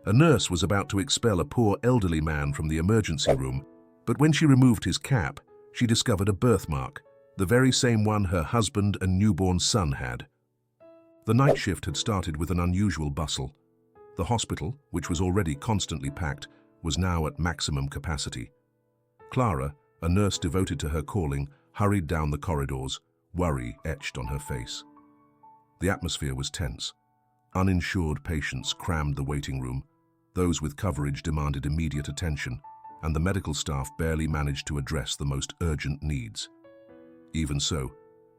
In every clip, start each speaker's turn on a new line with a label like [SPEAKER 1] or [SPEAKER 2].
[SPEAKER 1] A nurse was about to expel a poor elderly man from the emergency room, but when she removed his cap, she discovered a birthmark, the very same one her husband and newborn son had. The night shift had started with an unusual bustle. The hospital, which was already constantly packed, was now at maximum capacity. Clara, a nurse devoted to her calling, hurried down the corridors, worry etched on her face. The atmosphere was tense. Uninsured patients crammed the waiting room. Those with coverage demanded immediate attention, and the medical staff barely managed to address the most urgent needs. Even so,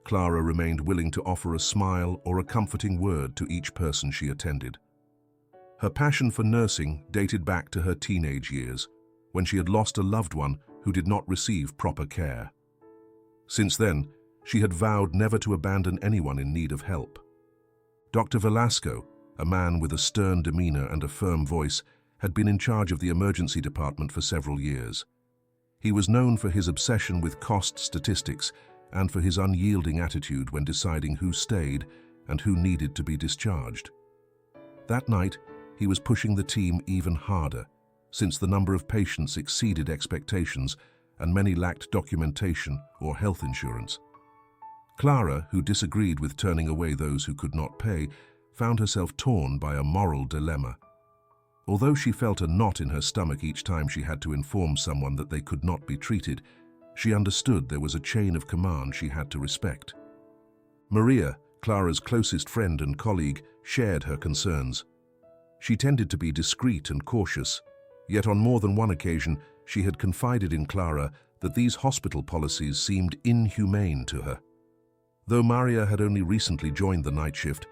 [SPEAKER 1] Clara remained willing to offer a smile or a comforting word to each person she attended. Her passion for nursing dated back to her teenage years, when she had lost a loved one who did not receive proper care. Since then, she had vowed never to abandon anyone in need of help. Dr. Velasco, a man with a stern demeanor and a firm voice, had been in charge of the emergency department for several years. He was known for his obsession with cost statistics and for his unyielding attitude when deciding who stayed and who needed to be discharged. That night, he was pushing the team even harder, since the number of patients exceeded expectations and many lacked documentation or health insurance. Clara, who disagreed with turning away those who could not pay, found herself torn by a moral dilemma. Although she felt a knot in her stomach each time she had to inform someone that they could not be treated, she understood there was a chain of command she had to respect. Maria, Clara's closest friend and colleague, shared her concerns. She tended to be discreet and cautious, yet on more than one occasion she had confided in Clara that these hospital policies seemed inhumane to her. Though Maria had only recently joined the night shift,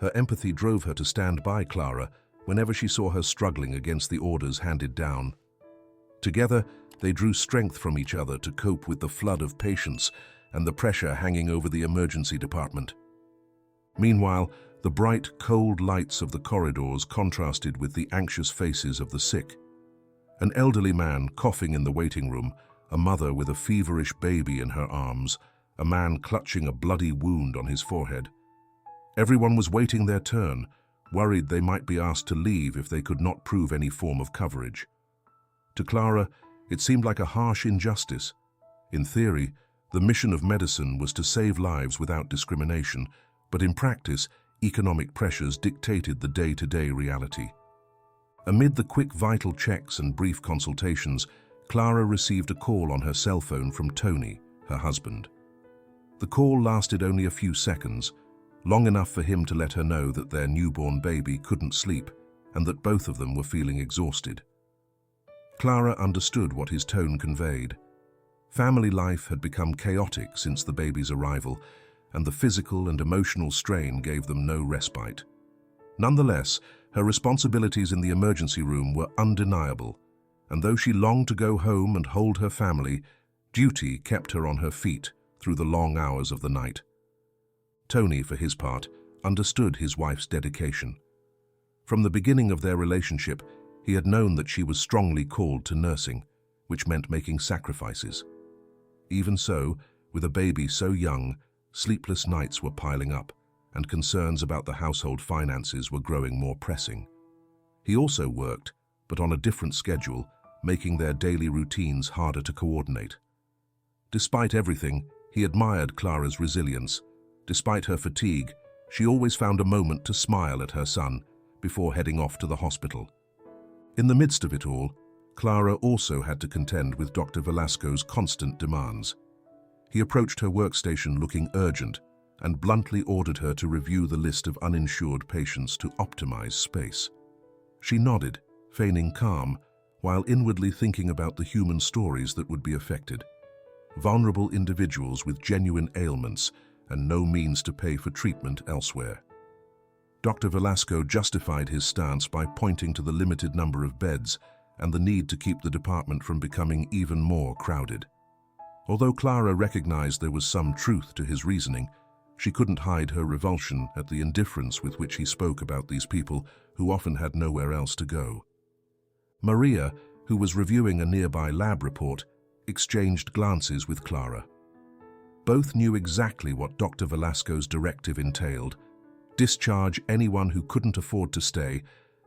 [SPEAKER 1] her empathy drove her to stand by Clara whenever she saw her struggling against the orders handed down. Together, they drew strength from each other to cope with the flood of patients and the pressure hanging over the emergency department. Meanwhile, the bright, cold lights of the corridors contrasted with the anxious faces of the sick. An elderly man coughing in the waiting room, a mother with a feverish baby in her arms, a man clutching a bloody wound on his forehead. Everyone was waiting their turn, worried they might be asked to leave if they could not prove any form of coverage. To Clara, it seemed like a harsh injustice. In theory, the mission of medicine was to save lives without discrimination, but in practice, economic pressures dictated the day-to-day reality. Amid the quick vital checks and brief consultations, Clara received a call on her cell phone from Tony, her husband. The call lasted only a few seconds, long enough for him to let her know that their newborn baby couldn't sleep and that both of them were feeling exhausted. Clara understood what his tone conveyed. Family life had become chaotic since the baby's arrival, and the physical and emotional strain gave them no respite. Nonetheless, her responsibilities in the emergency room were undeniable, and though she longed to go home and hold her family, duty kept her on her feet through the long hours of the night. Tony, for his part, understood his wife's dedication. From the beginning of their relationship, he had known that she was strongly called to nursing, which meant making sacrifices. Even so, with a baby so young, sleepless nights were piling up, and concerns about the household finances were growing more pressing. He also worked, but on a different schedule, making their daily routines harder to coordinate. Despite everything, he admired Clara's resilience. Despite her fatigue, she always found a moment to smile at her son before heading off to the hospital. In the midst of it all, Clara also had to contend with Dr. Velasco's constant demands. He approached her workstation looking urgent and bluntly ordered her to review the list of uninsured patients to optimize space. She nodded, feigning calm, while inwardly thinking about the human stories that would be affected. Vulnerable individuals with genuine ailments and no means to pay for treatment elsewhere. Dr. Velasco justified his stance by pointing to the limited number of beds and the need to keep the department from becoming even more crowded. Although Clara recognized there was some truth to his reasoning, she couldn't hide her revulsion at the indifference with which he spoke about these people who often had nowhere else to go. Maria, who was reviewing a nearby lab report, exchanged glances with Clara. Both knew exactly what Dr. Velasco's directive entailed: discharge anyone who couldn't afford to stay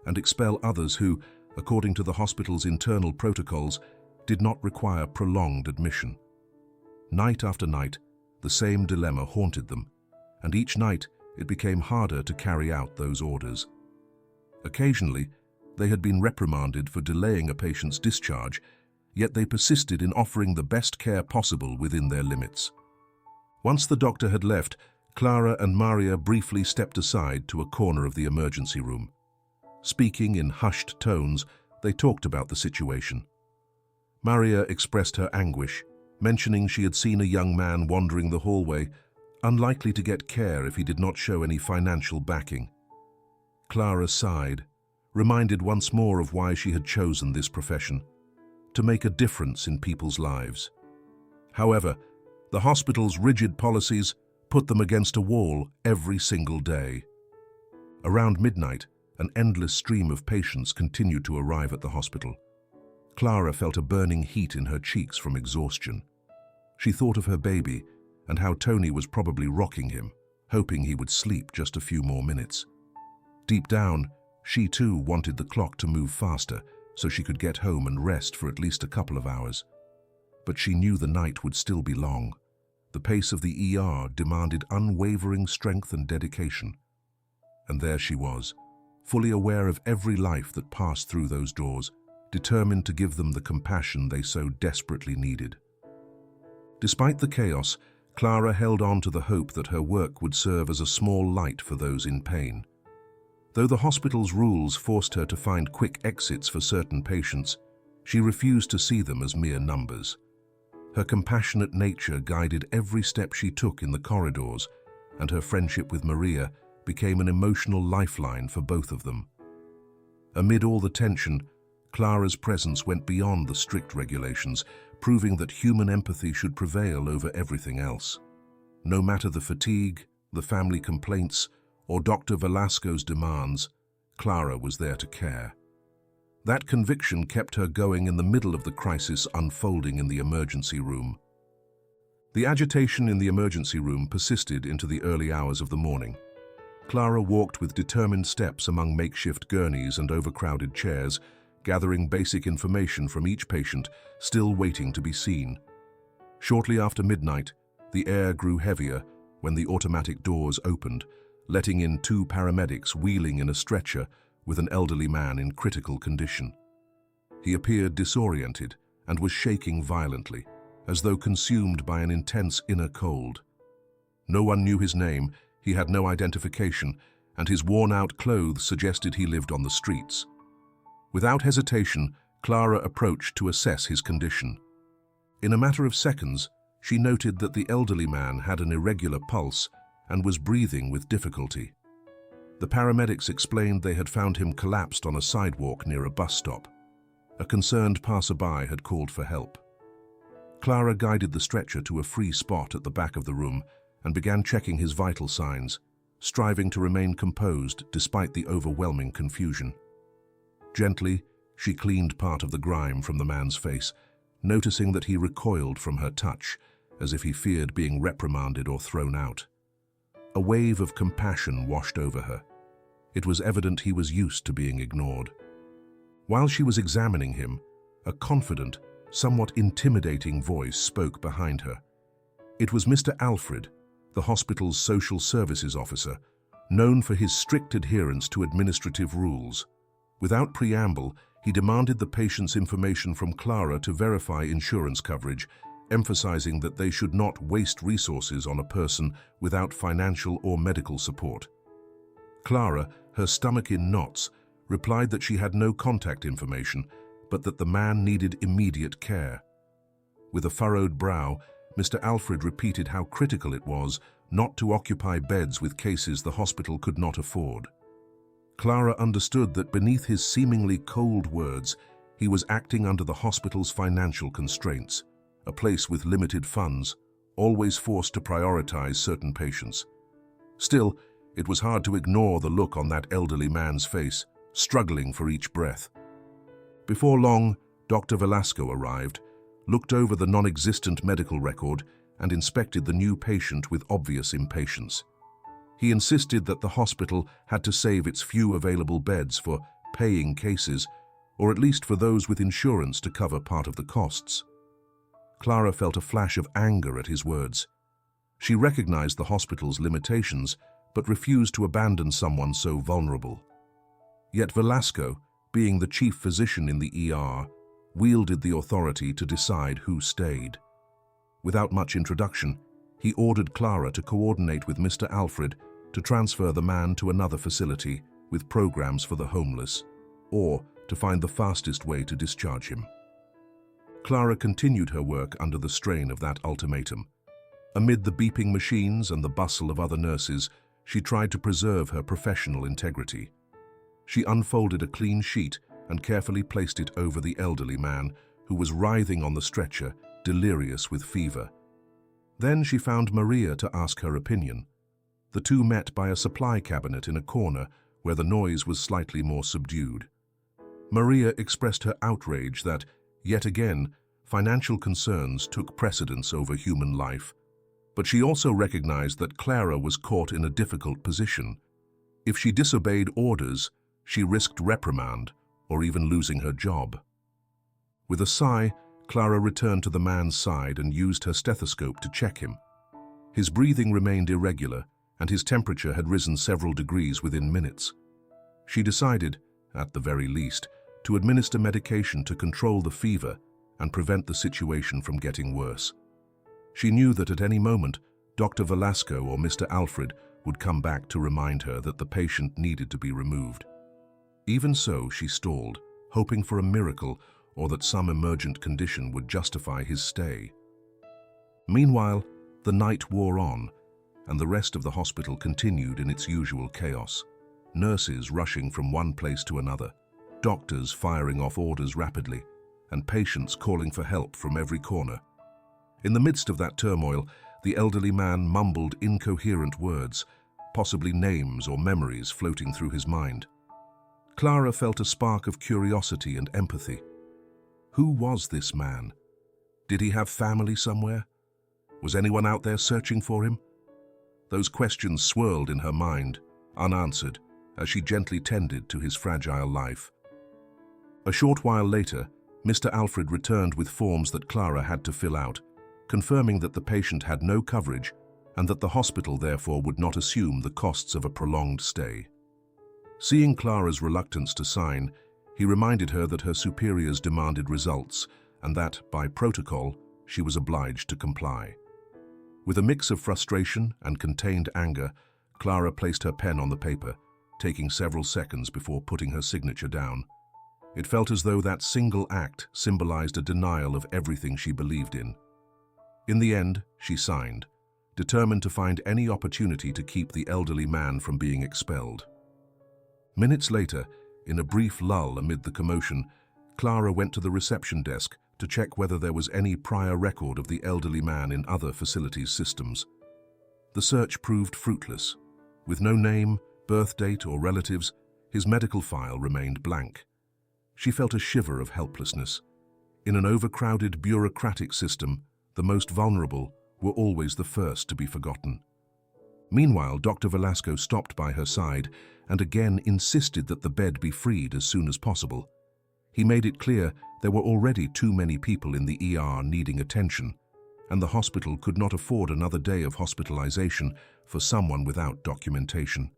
[SPEAKER 1] and expel others who, according to the hospital's internal protocols, did not require prolonged admission. Night after night, the same dilemma haunted them, and each night it became harder to carry out those orders. Occasionally, they had been reprimanded for delaying a patient's discharge, yet they persisted in offering the best care possible within their limits. Once the doctor had left, Clara and Maria briefly stepped aside to a corner of the emergency room. Speaking in hushed tones, they talked about the situation. Maria expressed her anguish, mentioning she had seen a young man wandering the hallway, unlikely to get care if he did not show any financial backing. Clara sighed, reminded once more of why she had chosen this profession, to make a difference in people's lives. However, the hospital's rigid policies put them against a wall every single day. Around midnight, an endless stream of patients continued to arrive at the hospital. Clara felt a burning heat in her cheeks from exhaustion. She thought of her baby and how Tony was probably rocking him, hoping he would sleep just a few more minutes. Deep down, she too wanted the clock to move faster so she could get home and rest for at least a couple of hours. But she knew the night would still be long. The pace of the ER demanded unwavering strength and dedication. And there she was, fully aware of every life that passed through those doors, determined to give them the compassion they so desperately needed. Despite the chaos, Clara held on to the hope that her work would serve as a small light for those in pain. Though the hospital's rules forced her to find quick exits for certain patients, she refused to see them as mere numbers. Her compassionate nature guided every step she took in the corridors, and her friendship with Maria became an emotional lifeline for both of them. Amid all the tension, Clara's presence went beyond the strict regulations, proving that human empathy should prevail over everything else. No matter the fatigue, the family complaints, or Dr. Velasco's demands, Clara was there to care. That conviction kept her going in the middle of the crisis unfolding in the emergency room. The agitation in the emergency room persisted into the early hours of the morning. Clara walked with determined steps among makeshift gurneys and overcrowded chairs, gathering basic information from each patient, still waiting to be seen. Shortly after midnight, the air grew heavier when the automatic doors opened, letting in 2 paramedics wheeling in a stretcher with an elderly man in critical condition. He appeared disoriented and was shaking violently, as though consumed by an intense inner cold. No one knew his name, he had no identification, and his worn-out clothes suggested he lived on the streets. Without hesitation, Clara approached to assess his condition. In a matter of seconds, she noted that the elderly man had an irregular pulse and was breathing with difficulty. The paramedics explained they had found him collapsed on a sidewalk near a bus stop. A concerned passerby had called for help. Clara guided the stretcher to a free spot at the back of the room and began checking his vital signs, striving to remain composed despite the overwhelming confusion. Gently, she cleaned part of the grime from the man's face, noticing that he recoiled from her touch, as if he feared being reprimanded or thrown out. A wave of compassion washed over her. It was evident he was used to being ignored. While she was examining him, a confident, somewhat intimidating voice spoke behind her. It was Mr. Alfred, the hospital's social services officer, known for his strict adherence to administrative rules. Without preamble, he demanded the patient's information from Clara to verify insurance coverage, emphasizing that they should not waste resources on a person without financial or medical support. Clara, her stomach in knots, replied that she had no contact information, but that the man needed immediate care. With a furrowed brow, Mr. Alfred repeated how critical it was not to occupy beds with cases the hospital could not afford. Clara understood that beneath his seemingly cold words, he was acting under the hospital's financial constraints, a place with limited funds, always forced to prioritize certain patients. Still, it was hard to ignore the look on that elderly man's face, struggling for each breath. Before long, Dr. Velasco arrived, looked over the non-existent medical record, and inspected the new patient with obvious impatience. He insisted that the hospital had to save its few available beds for paying cases, or at least for those with insurance to cover part of the costs. Clara felt a flash of anger at his words. She recognized the hospital's limitations, but refused to abandon someone so vulnerable. Yet Velasco, being the chief physician in the ER, wielded the authority to decide who stayed. Without much introduction, he ordered Clara to coordinate with Mr. Alfred to transfer the man to another facility with programs for the homeless, or to find the fastest way to discharge him. Clara continued her work under the strain of that ultimatum. Amid the beeping machines and the bustle of other nurses, she tried to preserve her professional integrity. She unfolded a clean sheet and carefully placed it over the elderly man, who was writhing on the stretcher, delirious with fever. Then she found Maria to ask her opinion. The two met by a supply cabinet in a corner where the noise was slightly more subdued. Maria expressed her outrage that, yet again, financial concerns took precedence over human life. But she also recognized that Clara was caught in a difficult position. If she disobeyed orders, she risked reprimand or even losing her job. With a sigh, Clara returned to the man's side and used her stethoscope to check him. His breathing remained irregular, and his temperature had risen several degrees within minutes. She decided, at the very least, to administer medication to control the fever and prevent the situation from getting worse. She knew that at any moment, Dr. Velasco or Mr. Alfred would come back to remind her that the patient needed to be removed. Even so, she stalled, hoping for a miracle or that some emergent condition would justify his stay. Meanwhile, the night wore on, and the rest of the hospital continued in its usual chaos. Nurses rushing from one place to another, doctors firing off orders rapidly, and patients calling for help from every corner. In the midst of that turmoil, the elderly man mumbled incoherent words, possibly names or memories floating through his mind. Clara felt a spark of curiosity and empathy. Who was this man? Did he have family somewhere? Was anyone out there searching for him? Those questions swirled in her mind, unanswered, as she gently tended to his fragile life. A short while later, Mr. Alfred returned with forms that Clara had to fill out, confirming that the patient had no coverage and that the hospital therefore would not assume the costs of a prolonged stay. Seeing Clara's reluctance to sign, he reminded her that her superiors demanded results and that, by protocol, she was obliged to comply. With a mix of frustration and contained anger, Clara placed her pen on the paper, taking several seconds before putting her signature down. It felt as though that single act symbolized a denial of everything she believed in. In the end, she signed, determined to find any opportunity to keep the elderly man from being expelled. Minutes later, in a brief lull amid the commotion, Clara went to the reception desk to check whether there was any prior record of the elderly man in other facilities' systems. The search proved fruitless. With no name, birth date, or relatives, his medical file remained blank. She felt a shiver of helplessness. In an overcrowded bureaucratic system, the most vulnerable were always the first to be forgotten. Meanwhile, Dr. Velasco stopped by her side and again insisted that the bed be freed as soon as possible. He made it clear there were already too many people in the ER needing attention, and the hospital could not afford another day of hospitalization for someone without documentation.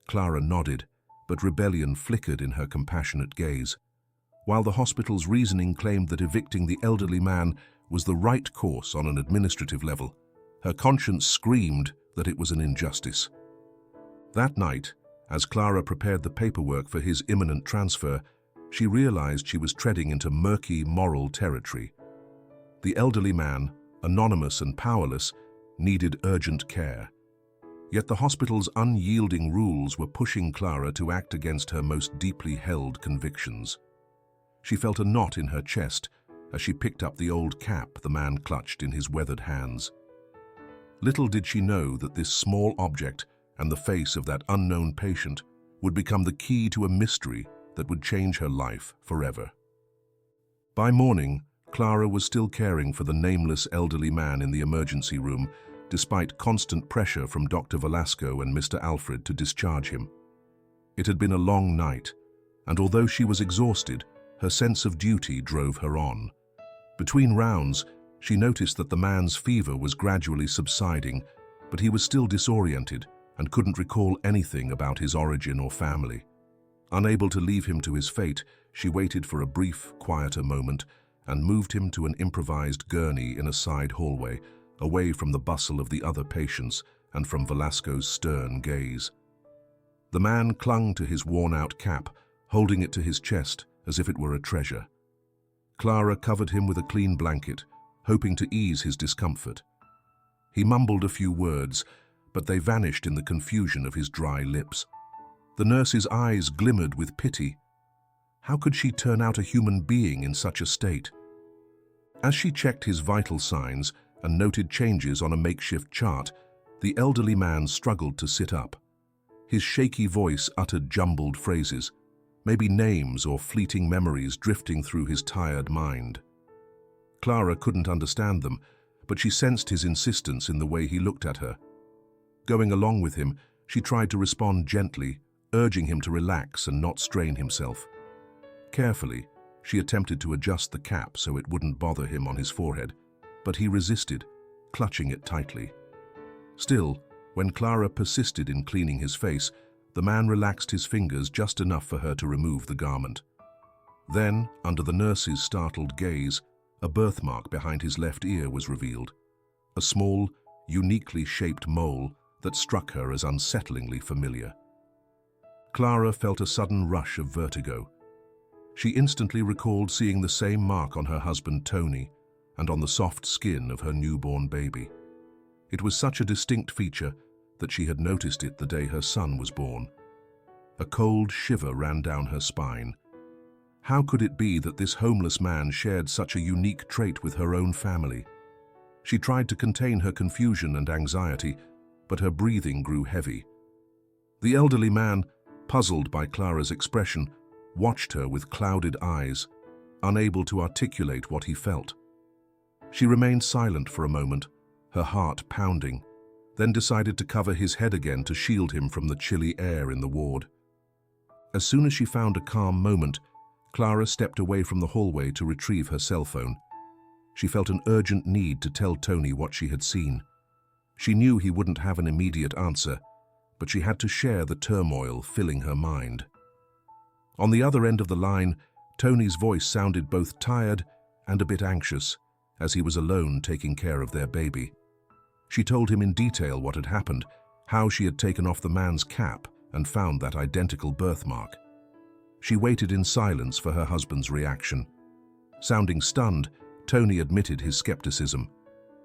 [SPEAKER 1] Clara nodded, but rebellion flickered in her compassionate gaze. While the hospital's reasoning claimed that evicting the elderly man was the right course on an administrative level, her conscience screamed that it was an injustice. That night, as Clara prepared the paperwork for his imminent transfer, she realized she was treading into murky moral territory. The elderly man, anonymous and powerless, needed urgent care. Yet the hospital's unyielding rules were pushing Clara to act against her most deeply held convictions. She felt a knot in her chest as she picked up the old cap the man clutched in his weathered hands. Little did she know that this small object and the face of that unknown patient would become the key to a mystery that would change her life forever. By morning, Clara was still caring for the nameless elderly man in the emergency room, despite constant pressure from Dr. Velasco and Mr. Alfred to discharge him. It had been a long night, and although she was exhausted, her sense of duty drove her on. Between rounds, she noticed that the man's fever was gradually subsiding, but he was still disoriented and couldn't recall anything about his origin or family. Unable to leave him to his fate, she waited for a brief, quieter moment and moved him to an improvised gurney in a side hallway, away from the bustle of the other patients and from Velasco's stern gaze. The man clung to his worn-out cap, holding it to his chest as if it were a treasure. Clara covered him with a clean blanket, hoping to ease his discomfort. He mumbled a few words, but they vanished in the confusion of his dry lips. The nurse's eyes glimmered with pity. How could she turn out a human being in such a state? As she checked his vital signs and noted changes on a makeshift chart, the elderly man struggled to sit up. His shaky voice uttered jumbled phrases, maybe names or fleeting memories drifting through his tired mind. Clara couldn't understand them, but she sensed his insistence in the way he looked at her. Going along with him, she tried to respond gently, urging him to relax and not strain himself. Carefully, she attempted to adjust the cap so it wouldn't bother him on his forehead, but he resisted, clutching it tightly. Still, when Clara persisted in cleaning his face, the man relaxed his fingers just enough for her to remove the garment. Then, under the nurse's startled gaze, a birthmark behind his left ear was revealed. A small, uniquely shaped mole that struck her as unsettlingly familiar. Clara felt a sudden rush of vertigo. She instantly recalled seeing the same mark on her husband Tony and on the soft skin of her newborn baby. It was such a distinct feature that she had noticed it the day her son was born. A cold shiver ran down her spine. How could it be that this homeless man shared such a unique trait with her own family? She tried to contain her confusion and anxiety, but her breathing grew heavy. The elderly man, puzzled by Clara's expression, watched her with clouded eyes, unable to articulate what he felt. She remained silent for a moment, her heart pounding, then decided to cover his head again to shield him from the chilly air in the ward. As soon as she found a calm moment, Clara stepped away from the hallway to retrieve her cell phone. She felt an urgent need to tell Tony what she had seen. She knew he wouldn't have an immediate answer, but she had to share the turmoil filling her mind. On the other end of the line, Tony's voice sounded both tired and a bit anxious, as he was alone taking care of their baby. She told him in detail what had happened, how she had taken off the man's cap and found that identical birthmark. She waited in silence for her husband's reaction. Sounding stunned, Tony admitted his skepticism.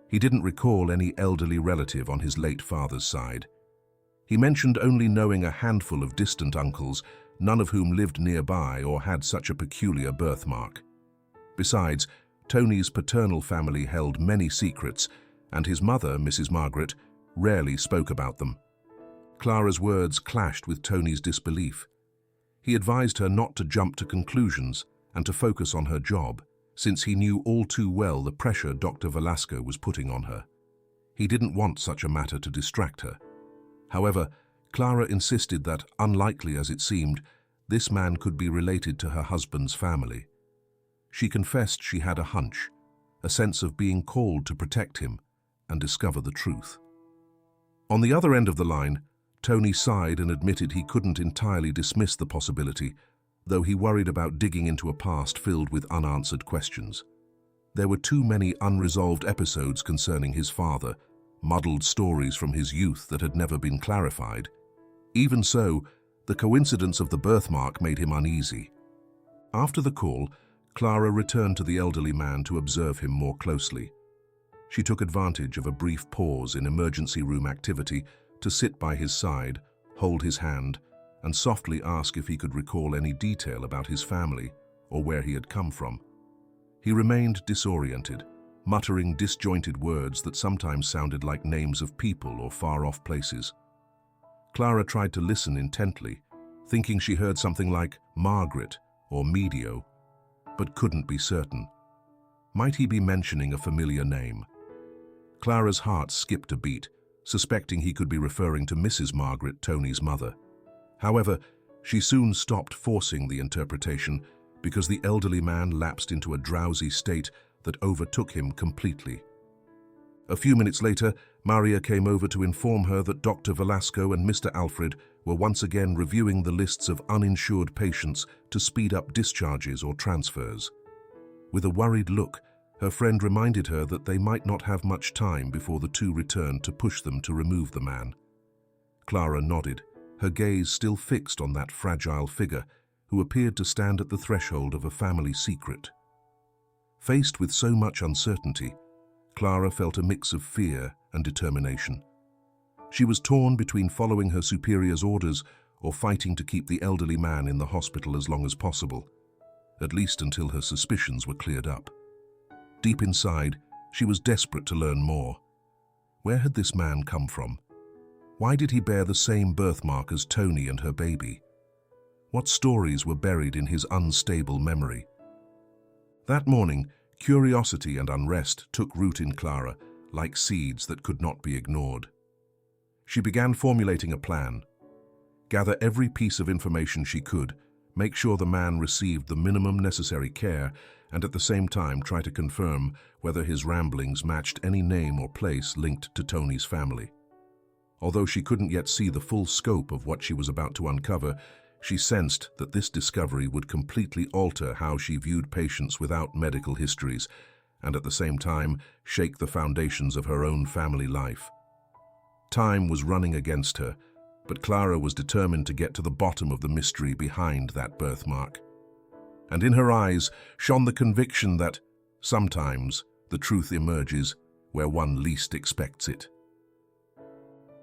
[SPEAKER 1] He didn't recall any elderly relative on his late father's side. He mentioned only knowing a handful of distant uncles, none of whom lived nearby or had such a peculiar birthmark. Besides, Tony's paternal family held many secrets, and his mother, Mrs. Margaret, rarely spoke about them. Clara's words clashed with Tony's disbelief. He advised her not to jump to conclusions and to focus on her job, since he knew all too well the pressure Dr. Velasco was putting on her. He didn't want such a matter to distract her. However, Clara insisted that, unlikely as it seemed, this man could be related to her husband's family. She confessed she had a hunch, a sense of being called to protect him and discover the truth. On the other end of the line, Tony sighed and admitted he couldn't entirely dismiss the possibility, though he worried about digging into a past filled with unanswered questions. There were too many unresolved episodes concerning his father, muddled stories from his youth that had never been clarified. Even so, the coincidence of the birthmark made him uneasy. After the call, Clara returned to the elderly man to observe him more closely. She took advantage of a brief pause in emergency room activity to sit by his side, hold his hand, and softly ask if he could recall any detail about his family or where he had come from. He remained disoriented, muttering disjointed words that sometimes sounded like names of people or far-off places. Clara tried to listen intently, thinking she heard something like Margaret or Medio, but couldn't be certain. Might he be mentioning a familiar name? Clara's heart skipped a beat, suspecting he could be referring to Mrs. Margaret, Tony's mother. However, She soon stopped forcing the interpretation because the elderly man lapsed into a drowsy state that overtook him completely. A few minutes later, Maria came over to inform her that Dr. Velasco and Mr. Alfred were once again reviewing the lists of uninsured patients to speed up discharges or transfers. With a worried look, her friend reminded her that they might not have much time before the two returned to push them to remove the man. Clara nodded, her gaze still fixed on that fragile figure who appeared to stand at the threshold of a family secret. Faced with so much uncertainty, Clara felt a mix of fear and determination. She was torn between following her superior's orders or fighting to keep the elderly man in the hospital as long as possible, at least until her suspicions were cleared up. Deep inside, she was desperate to learn more. Where had this man come from? Why did he bear the same birthmark as Tony and her baby? What stories were buried in his unstable memory? That morning, curiosity and unrest took root in Clara, like seeds that could not be ignored. She began formulating a plan. Gather every piece of information she could, make sure the man received the minimum necessary care, and at the same time try to confirm whether his ramblings matched any name or place linked to Tony's family. Although she couldn't yet see the full scope of what she was about to uncover, she sensed that this discovery would completely alter how she viewed patients without medical histories, and at the same time shake the foundations of her own family life. Time was running against her, but Clara was determined to get to the bottom of the mystery behind that birthmark. And in her eyes shone the conviction that, sometimes, the truth emerges where one least expects it.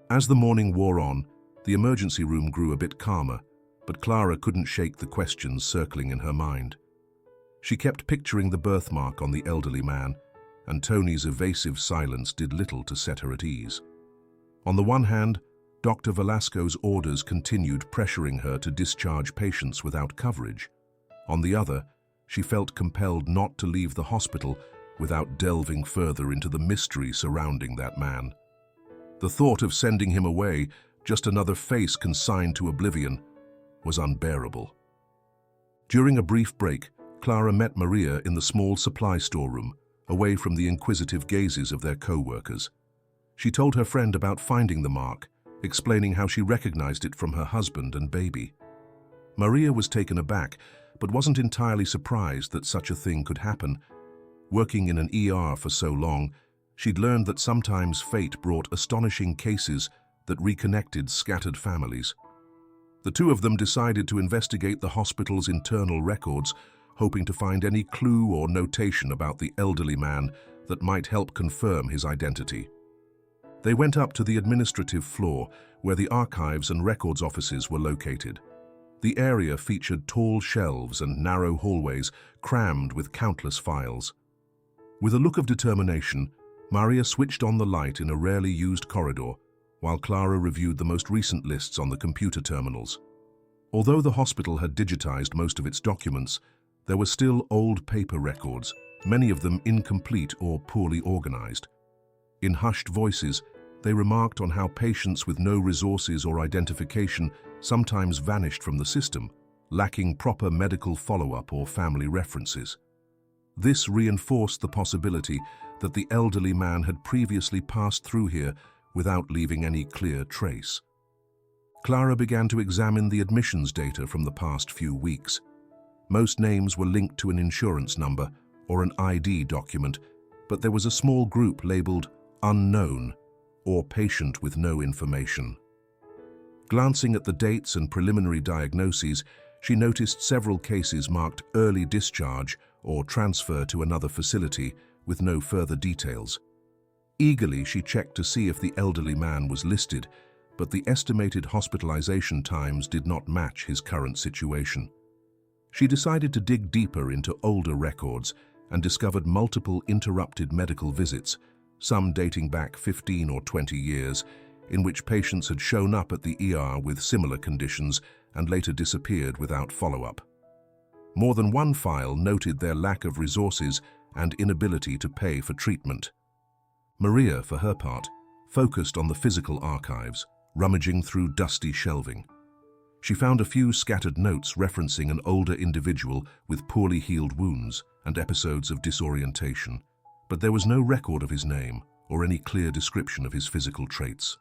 [SPEAKER 1] As the morning wore on, the emergency room grew a bit calmer, but Clara couldn't shake the questions circling in her mind. She kept picturing the birthmark on the elderly man, and Tony's evasive silence did little to set her at ease. On the one hand, Dr. Velasco's orders continued pressuring her to discharge patients without coverage. On the other, she felt compelled not to leave the hospital without delving further into the mystery surrounding that man. The thought of sending him away, just another face consigned to oblivion, was unbearable. During a brief break, Clara met Maria in the small supply storeroom, away from the inquisitive gazes of their co-workers. She told her friend about finding the mark, explaining how she recognized it from her husband and baby. Maria was taken aback, but wasn't entirely surprised that such a thing could happen. Working in an ER for so long, she'd learned that sometimes fate brought astonishing cases that reconnected scattered families. The two of them decided to investigate the hospital's internal records, hoping to find any clue or notation about the elderly man that might help confirm his identity. They went up to the administrative floor, where the archives and records offices were located. The area featured tall shelves and narrow hallways crammed with countless files. With a look of determination, Maria switched on the light in a rarely used corridor, while Clara reviewed the most recent lists on the computer terminals. Although the hospital had digitized most of its documents, there were still old paper records, many of them incomplete or poorly organized. In hushed voices, they remarked on how patients with no resources or identification sometimes vanished from the system, lacking proper medical follow-up or family references. This reinforced the possibility that the elderly man had previously passed through here without leaving any clear trace. Clara began to examine the admissions data from the past few weeks. Most names were linked to an insurance number or an ID document, but there was a small group labeled unknown or patient with no information. Glancing at the dates and preliminary diagnoses, she noticed several cases marked early discharge or transfer to another facility with no further details. Eagerly, she checked to see if the elderly man was listed, but the estimated hospitalization times did not match his current situation. She decided to dig deeper into older records and discovered multiple interrupted medical visits, some dating back 15 or 20 years, in which patients had shown up at the ER with similar conditions and later disappeared without follow-up. More than one file noted their lack of resources and inability to pay for treatment. Maria, for her part, focused on the physical archives, rummaging through dusty shelving. She found a few scattered notes referencing an older individual with poorly healed wounds and episodes of disorientation, but there was no record of his name or any clear description of his physical traits.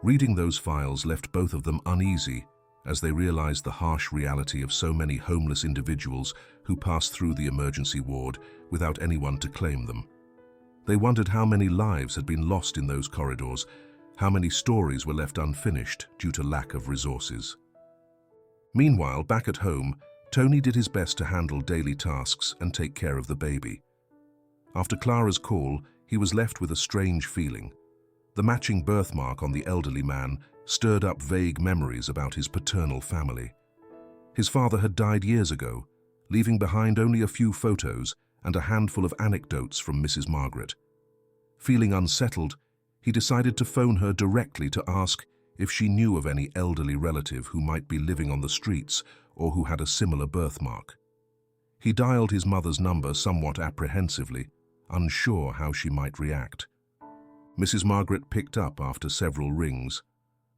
[SPEAKER 1] Reading those files left both of them uneasy as they realized the harsh reality of so many homeless individuals who passed through the emergency ward without anyone to claim them. They wondered how many lives had been lost in those corridors, how many stories were left unfinished due to lack of resources. Meanwhile, back at home, Tony did his best to handle daily tasks and take care of the baby. After Clara's call, he was left with a strange feeling. The matching birthmark on the elderly man stirred up vague memories about his paternal family. His father had died years ago, leaving behind only a few photos and a handful of anecdotes from Mrs. Margaret. Feeling unsettled, he decided to phone her directly to ask if she knew of any elderly relative who might be living on the streets or who had a similar birthmark. He dialed his mother's number somewhat apprehensively, unsure how she might react. Mrs. Margaret picked up after several rings.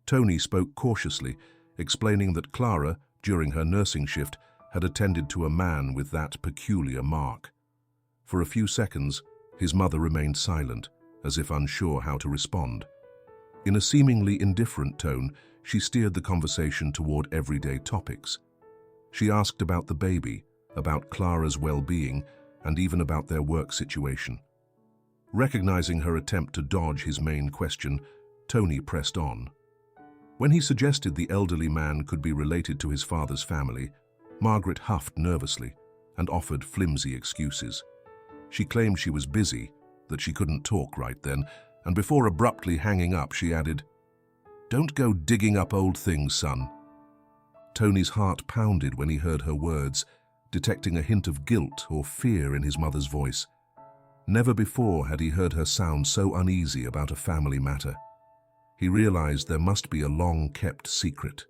[SPEAKER 1] Tony spoke cautiously, explaining that Clara, during her nursing shift, had attended to a man with that peculiar mark. For a few seconds, his mother remained silent, as if unsure how to respond. In a seemingly indifferent tone, she steered the conversation toward everyday topics. She asked about the baby, about Clara's well-being, and even about their work situation. Recognizing her attempt to dodge his main question, Tony pressed on. When he suggested the elderly man could be related to his father's family, Margaret huffed nervously and offered flimsy excuses. She claimed she was busy, that she couldn't talk right then, and before abruptly hanging up, she added, "Don't go digging up old things, son." Tony's heart pounded when he heard her words, detecting a hint of guilt or fear in his mother's voice. Never before had he heard her sound so uneasy about a family matter. He realized there must be a long-kept secret.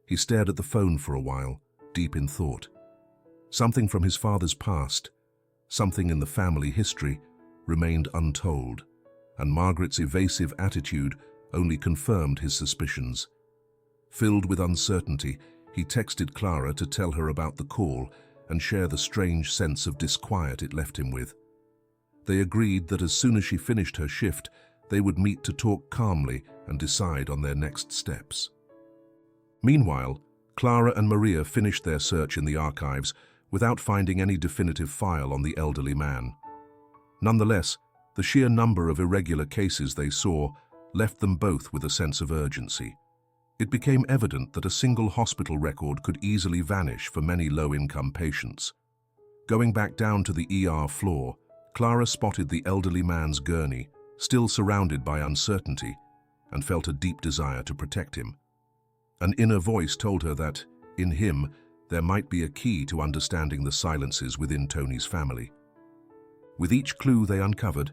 [SPEAKER 1] He stared at the phone for a while, deep in thought. Something from his father's past, something in the family history, remained untold, and Margaret's evasive attitude only confirmed his suspicions. Filled with uncertainty, he texted Clara to tell her about the call and share the strange sense of disquiet it left him with. They agreed that as soon as she finished her shift, they would meet to talk calmly and decide on their next steps. Meanwhile, Clara and Maria finished their search in the archives without finding any definitive file on the elderly man. Nonetheless, the sheer number of irregular cases they saw left them both with a sense of urgency. It became evident that a single hospital record could easily vanish for many low-income patients. Going back down to the ER floor, Clara spotted the elderly man's gurney, still surrounded by uncertainty, and felt a deep desire to protect him. An inner voice told her that, in him, there might be a key to understanding the silences within Tony's family. With each clue they uncovered,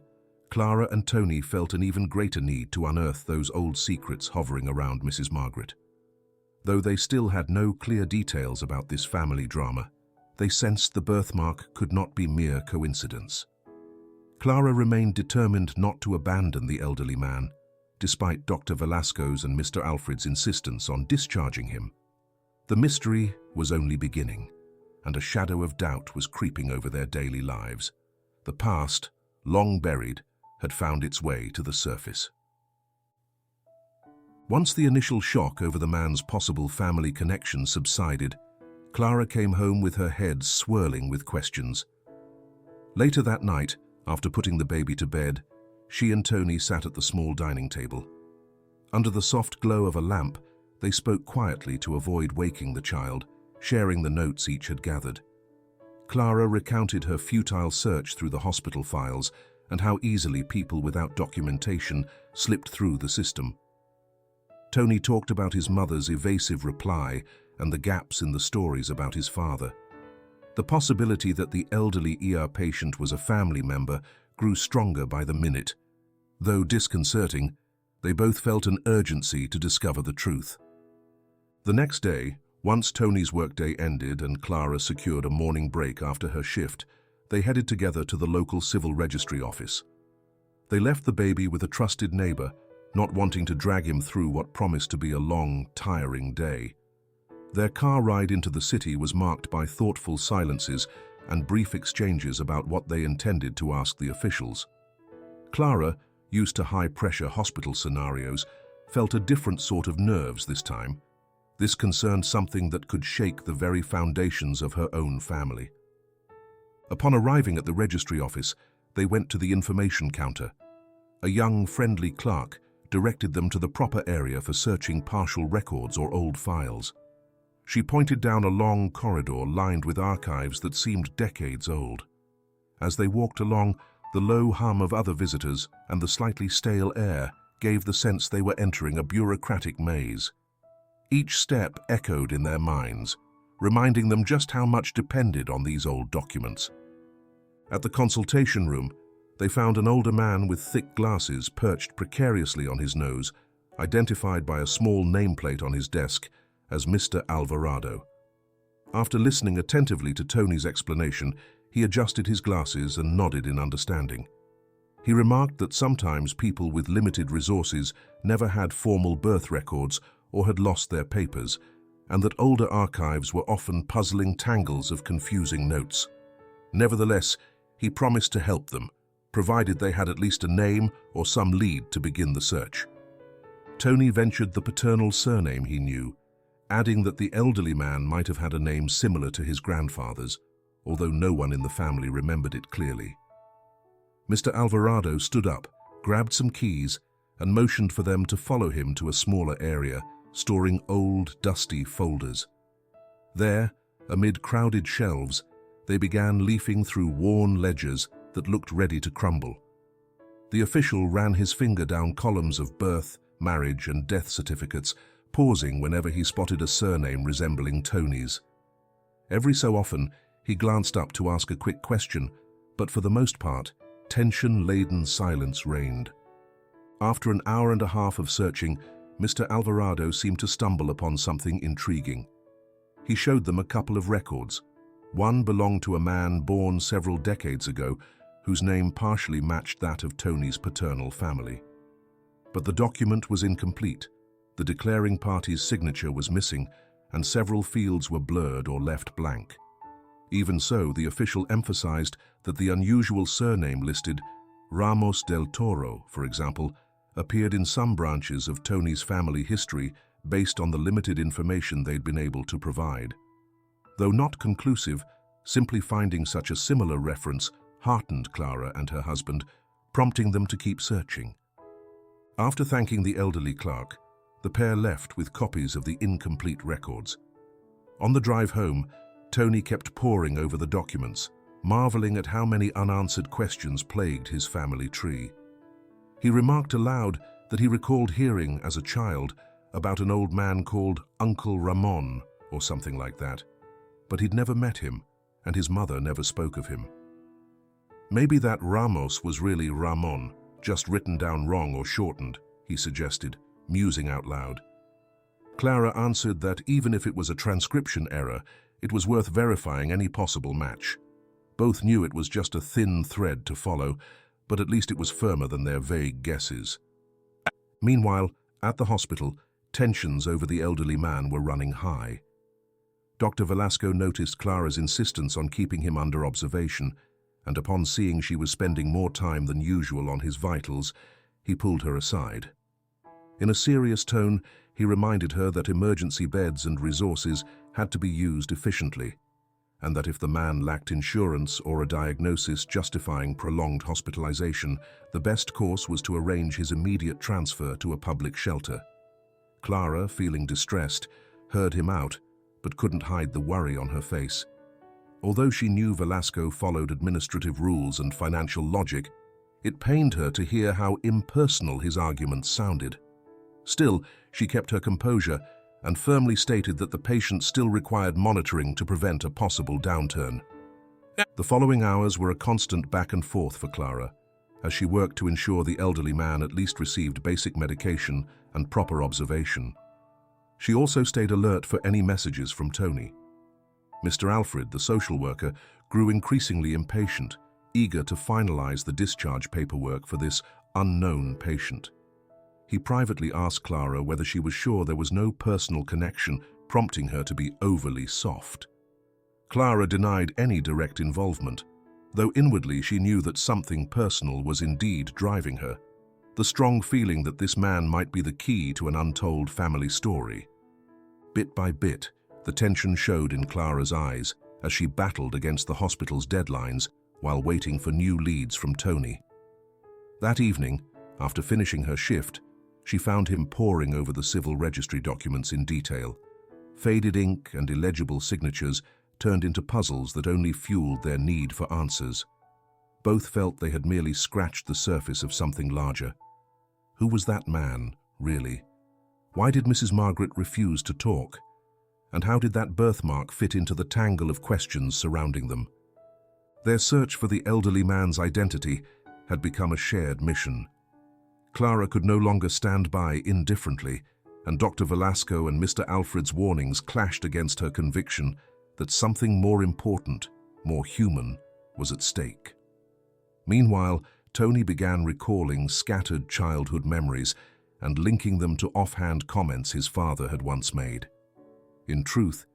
[SPEAKER 1] Clara and Tony felt an even greater need to unearth those old secrets hovering around Mrs. Margaret. Though they still had no clear details about this family drama, they sensed the birthmark could not be mere coincidence. Clara remained determined not to abandon the elderly man, despite Dr. Velasco's and Mr. Alfred's insistence on discharging him. The mystery was only beginning, and a shadow of doubt was creeping over their daily lives. The past, long buried, had found its way to the surface. Once the initial shock over the man's possible family connection subsided, Clara came home with her head swirling with questions. Later that night, after putting the baby to bed, she and Tony sat at the small dining table. Under the soft glow of a lamp, they spoke quietly to avoid waking the child, sharing the notes each had gathered. Clara recounted her futile search through the hospital files and how easily people without documentation slipped through the system. Tony talked about his mother's evasive reply and the gaps in the stories about his father. The possibility that the elderly ER patient was a family member grew stronger by the minute. Though disconcerting, they both felt an urgency to discover the truth. The next day, once Tony's workday ended and Clara secured a morning break after her shift, they headed together to the local civil registry office. They left the baby with a trusted neighbor, not wanting to drag him through what promised to be a long, tiring day. Their car ride into the city was marked by thoughtful silences and brief exchanges about what they intended to ask the officials. Clara, used to high-pressure hospital scenarios, felt a different sort of nerves this time. This concerned something that could shake the very foundations of her own family. Upon arriving at the registry office, they went to the information counter. A young, friendly clerk directed them to the proper area for searching partial records or old files. She pointed down a long corridor lined with archives that seemed decades old. As they walked along, the low hum of other visitors and the slightly stale air gave the sense they were entering a bureaucratic maze. Each step echoed in their minds, reminding them just how much depended on these old documents. At the consultation room, they found an older man with thick glasses perched precariously on his nose, identified by a small nameplate on his desk as Mr. Alvarado. After listening attentively to Tony's explanation, he adjusted his glasses and nodded in understanding. He remarked that sometimes people with limited resources never had formal birth records or had lost their papers, and that older archives were often puzzling tangles of confusing notes. Nevertheless, he promised to help them, provided they had at least a name or some lead to begin the search. Tony ventured the paternal surname he knew, adding that the elderly man might have had a name similar to his grandfather's, although no one in the family remembered it clearly. Mr. Alvarado stood up, grabbed some keys, and motioned for them to follow him to a smaller area, storing old, dusty folders. There, amid crowded shelves, they began leafing through worn ledgers that looked ready to crumble. The official ran his finger down columns of birth, marriage, and death certificates, pausing whenever he spotted a surname resembling Tony's. Every so often, he glanced up to ask a quick question, but for the most part, tension-laden silence reigned. After an hour and a half of searching, Mr. Alvarado seemed to stumble upon something intriguing. He showed them a couple of records. One belonged to a man born several decades ago, whose name partially matched that of Tony's paternal family. But the document was incomplete. The declaring party's signature was missing, and several fields were blurred or left blank. Even so, the official emphasized that the unusual surname listed, Ramos del Toro, for example, appeared in some branches of Tony's family history based on the limited information they'd been able to provide. Though not conclusive, simply finding such a similar reference heartened Clara and her husband, prompting them to keep searching. After thanking the elderly clerk, the pair left with copies of the incomplete records. On the drive home, Tony kept poring over the documents, marveling at how many unanswered questions plagued his family tree. He remarked aloud that he recalled hearing, as a child, about an old man called Uncle Ramon, or something like that, but he'd never met him, and his mother never spoke of him. Maybe that Ramos was really Ramon, just written down wrong or shortened, he suggested, musing out loud. Clara answered that even if it was a transcription error, it was worth verifying any possible match. Both knew it was just a thin thread to follow, but at least it was firmer than their vague guesses. Meanwhile, at the hospital, tensions over the elderly man were running high. Dr. Velasco noticed Clara's insistence on keeping him under observation, and upon seeing she was spending more time than usual on his vitals, he pulled her aside. In a serious tone, he reminded her that emergency beds and resources had to be used efficiently, and that if the man lacked insurance or a diagnosis justifying prolonged hospitalization, the best course was to arrange his immediate transfer to a public shelter. Clara, feeling distressed, heard him out, but couldn't hide the worry on her face. Although she knew Velasco followed administrative rules and financial logic, it pained her to hear how impersonal his arguments sounded. Still, she kept her composure and firmly stated that the patient still required monitoring to prevent a possible downturn. The following hours were a constant back and forth for Clara, as she worked to ensure the elderly man at least received basic medication and proper observation. She also stayed alert for any messages from Tony. Mr. Alfred, the social worker, grew increasingly impatient, eager to finalize the discharge paperwork for this unknown patient. He privately asked Clara whether she was sure there was no personal connection prompting her to be overly soft. Clara denied any direct involvement, though inwardly she knew that something personal was indeed driving her, the strong feeling that this man might be the key to an untold family story. Bit by bit, the tension showed in Clara's eyes as she battled against the hospital's deadlines while waiting for new leads from Tony. That evening, after finishing her shift, she found him poring over the civil registry documents in detail. Faded ink and illegible signatures turned into puzzles that only fueled their need for answers. Both felt they had merely scratched the surface of something larger. Who was that man, really? Why did Mrs. Margaret refuse to talk? And how did that birthmark fit into the tangle of questions surrounding them? Their search for the elderly man's identity had become a shared mission. Clara could no longer stand by indifferently, and Dr. Velasco and Mr. Alfred's warnings clashed against her conviction that something more important, more human, was at stake. Meanwhile, Tony began recalling scattered childhood memories and linking them to offhand comments his father had once made. In truth,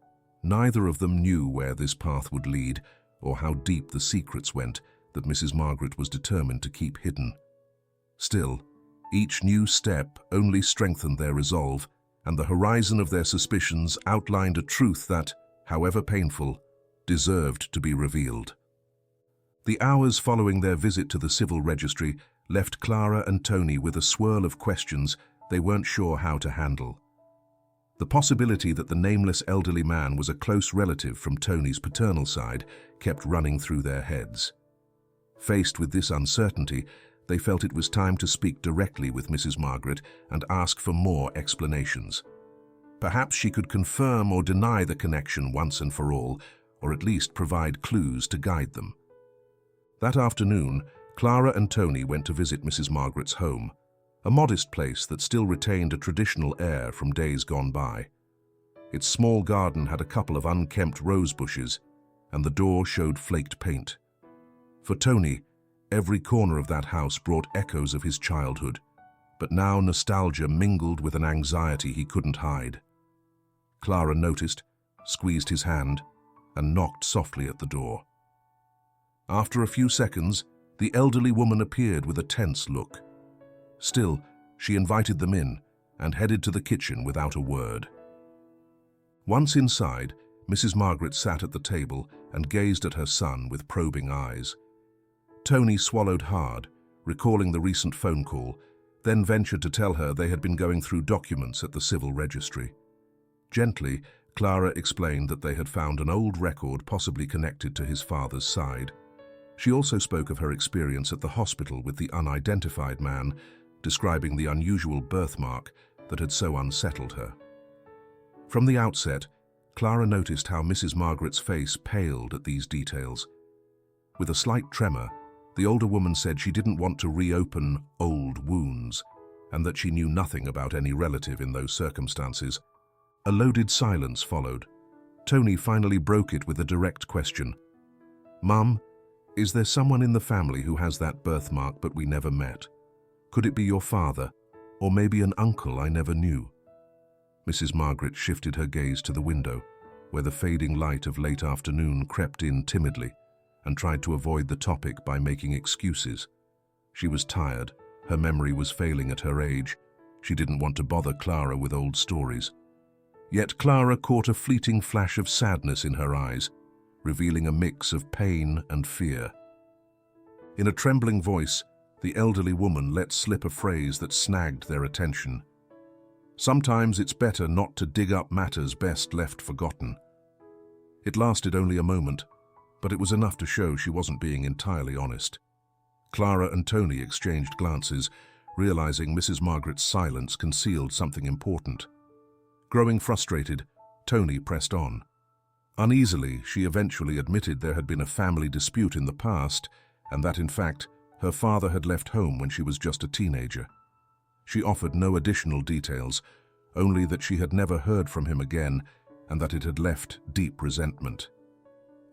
[SPEAKER 1] neither of them knew where this path would lead or how deep the secrets went that Mrs. Margaret was determined to keep hidden. Still, each new step only strengthened their resolve, and the horizon of their suspicions outlined a truth that, however painful, deserved to be revealed. The hours following their visit to the civil registry left Clara and Tony with a swirl of questions they weren't sure how to handle. The possibility that the nameless elderly man was a close relative from Tony's paternal side kept running through their heads. Faced with this uncertainty, they felt it was time to speak directly with Mrs. Margaret and ask for more explanations. Perhaps she could confirm or deny the connection once and for all, or at least provide clues to guide them. That afternoon, Clara and Tony went to visit Mrs. Margaret's home, a modest place that still retained a traditional air from days gone by. Its small garden had a couple of unkempt rose bushes, and the door showed flaked paint. For Tony, every corner of that house brought echoes of his childhood, but now nostalgia mingled with an anxiety he couldn't hide. Clara noticed, squeezed his hand, and knocked softly at the door. After a few seconds, the elderly woman appeared with a tense look. Still, she invited them in and headed to the kitchen without a word. Once inside, Mrs. Margaret sat at the table and gazed at her son with probing eyes. Tony swallowed hard, recalling the recent phone call, then ventured to tell her they had been going through documents at the civil registry. Gently, Clara explained that they had found an old record possibly connected to his father's side. She also spoke of her experience at the hospital with the unidentified man, describing the unusual birthmark that had so unsettled her. From the outset, Clara noticed how Mrs. Margaret's face paled at these details. With a slight tremor, the older woman said she didn't want to reopen old wounds, and that she knew nothing about any relative in those circumstances. A loaded silence followed. Tony finally broke it with a direct question. "Mum, is there someone in the family who has that birthmark but we never met? Could it be your father, or maybe an uncle I never knew?" Mrs. Margaret shifted her gaze to the window, where the fading light of late afternoon crept in timidly, and tried to avoid the topic by making excuses. She was tired, her memory was failing at her age. She didn't want to bother Clara with old stories. Yet Clara caught a fleeting flash of sadness in her eyes, revealing a mix of pain and fear. In a trembling voice, the elderly woman let slip a phrase that snagged their attention. "Sometimes it's better not to dig up matters best left forgotten." It lasted only a moment, but it was enough to show she wasn't being entirely honest. Clara and Tony exchanged glances, realizing Mrs. Margaret's silence concealed something important. Growing frustrated, Tony pressed on. Uneasily, she eventually admitted there had been a family dispute in the past, and that, in fact, her father had left home when she was just a teenager. She offered no additional details, only that she had never heard from him again, and that it had left deep resentment.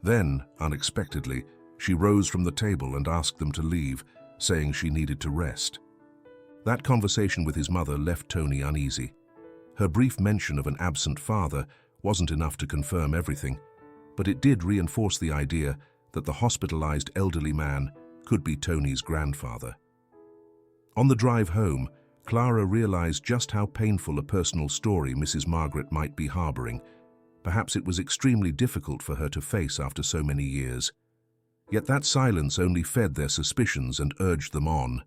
[SPEAKER 1] Then, unexpectedly, she rose from the table and asked them to leave, saying she needed to rest. That conversation with his mother left Tony uneasy. Her brief mention of an absent father, wasn't enough to confirm everything, but it did reinforce the idea that the hospitalized elderly man could be Tony's grandfather. On the drive home, Clara realized just how painful a personal story Mrs. Margaret might be harboring. Perhaps it was extremely difficult for her to face after so many years. Yet that silence only fed their suspicions and urged them on.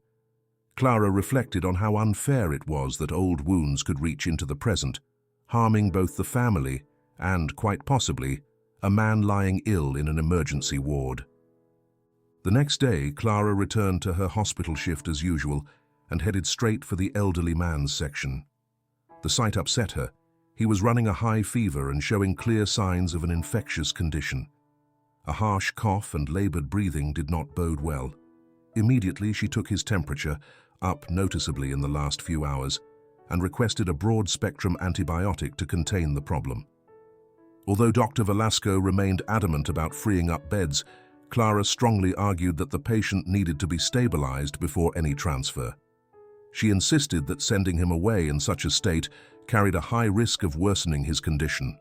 [SPEAKER 1] Clara reflected on how unfair it was that old wounds could reach into the present, harming both the family and, quite possibly, a man lying ill in an emergency ward. The next day, Clara returned to her hospital shift as usual and headed straight for the elderly man's section. The sight upset her. He was running a high fever and showing clear signs of an infectious condition. A harsh cough and labored breathing did not bode well. Immediately, she took his temperature, up noticeably in the last few hours, and requested a broad-spectrum antibiotic to contain the problem. Although Dr. Velasco remained adamant about freeing up beds, Clara strongly argued that the patient needed to be stabilized before any transfer. She insisted that sending him away in such a state carried a high risk of worsening his condition.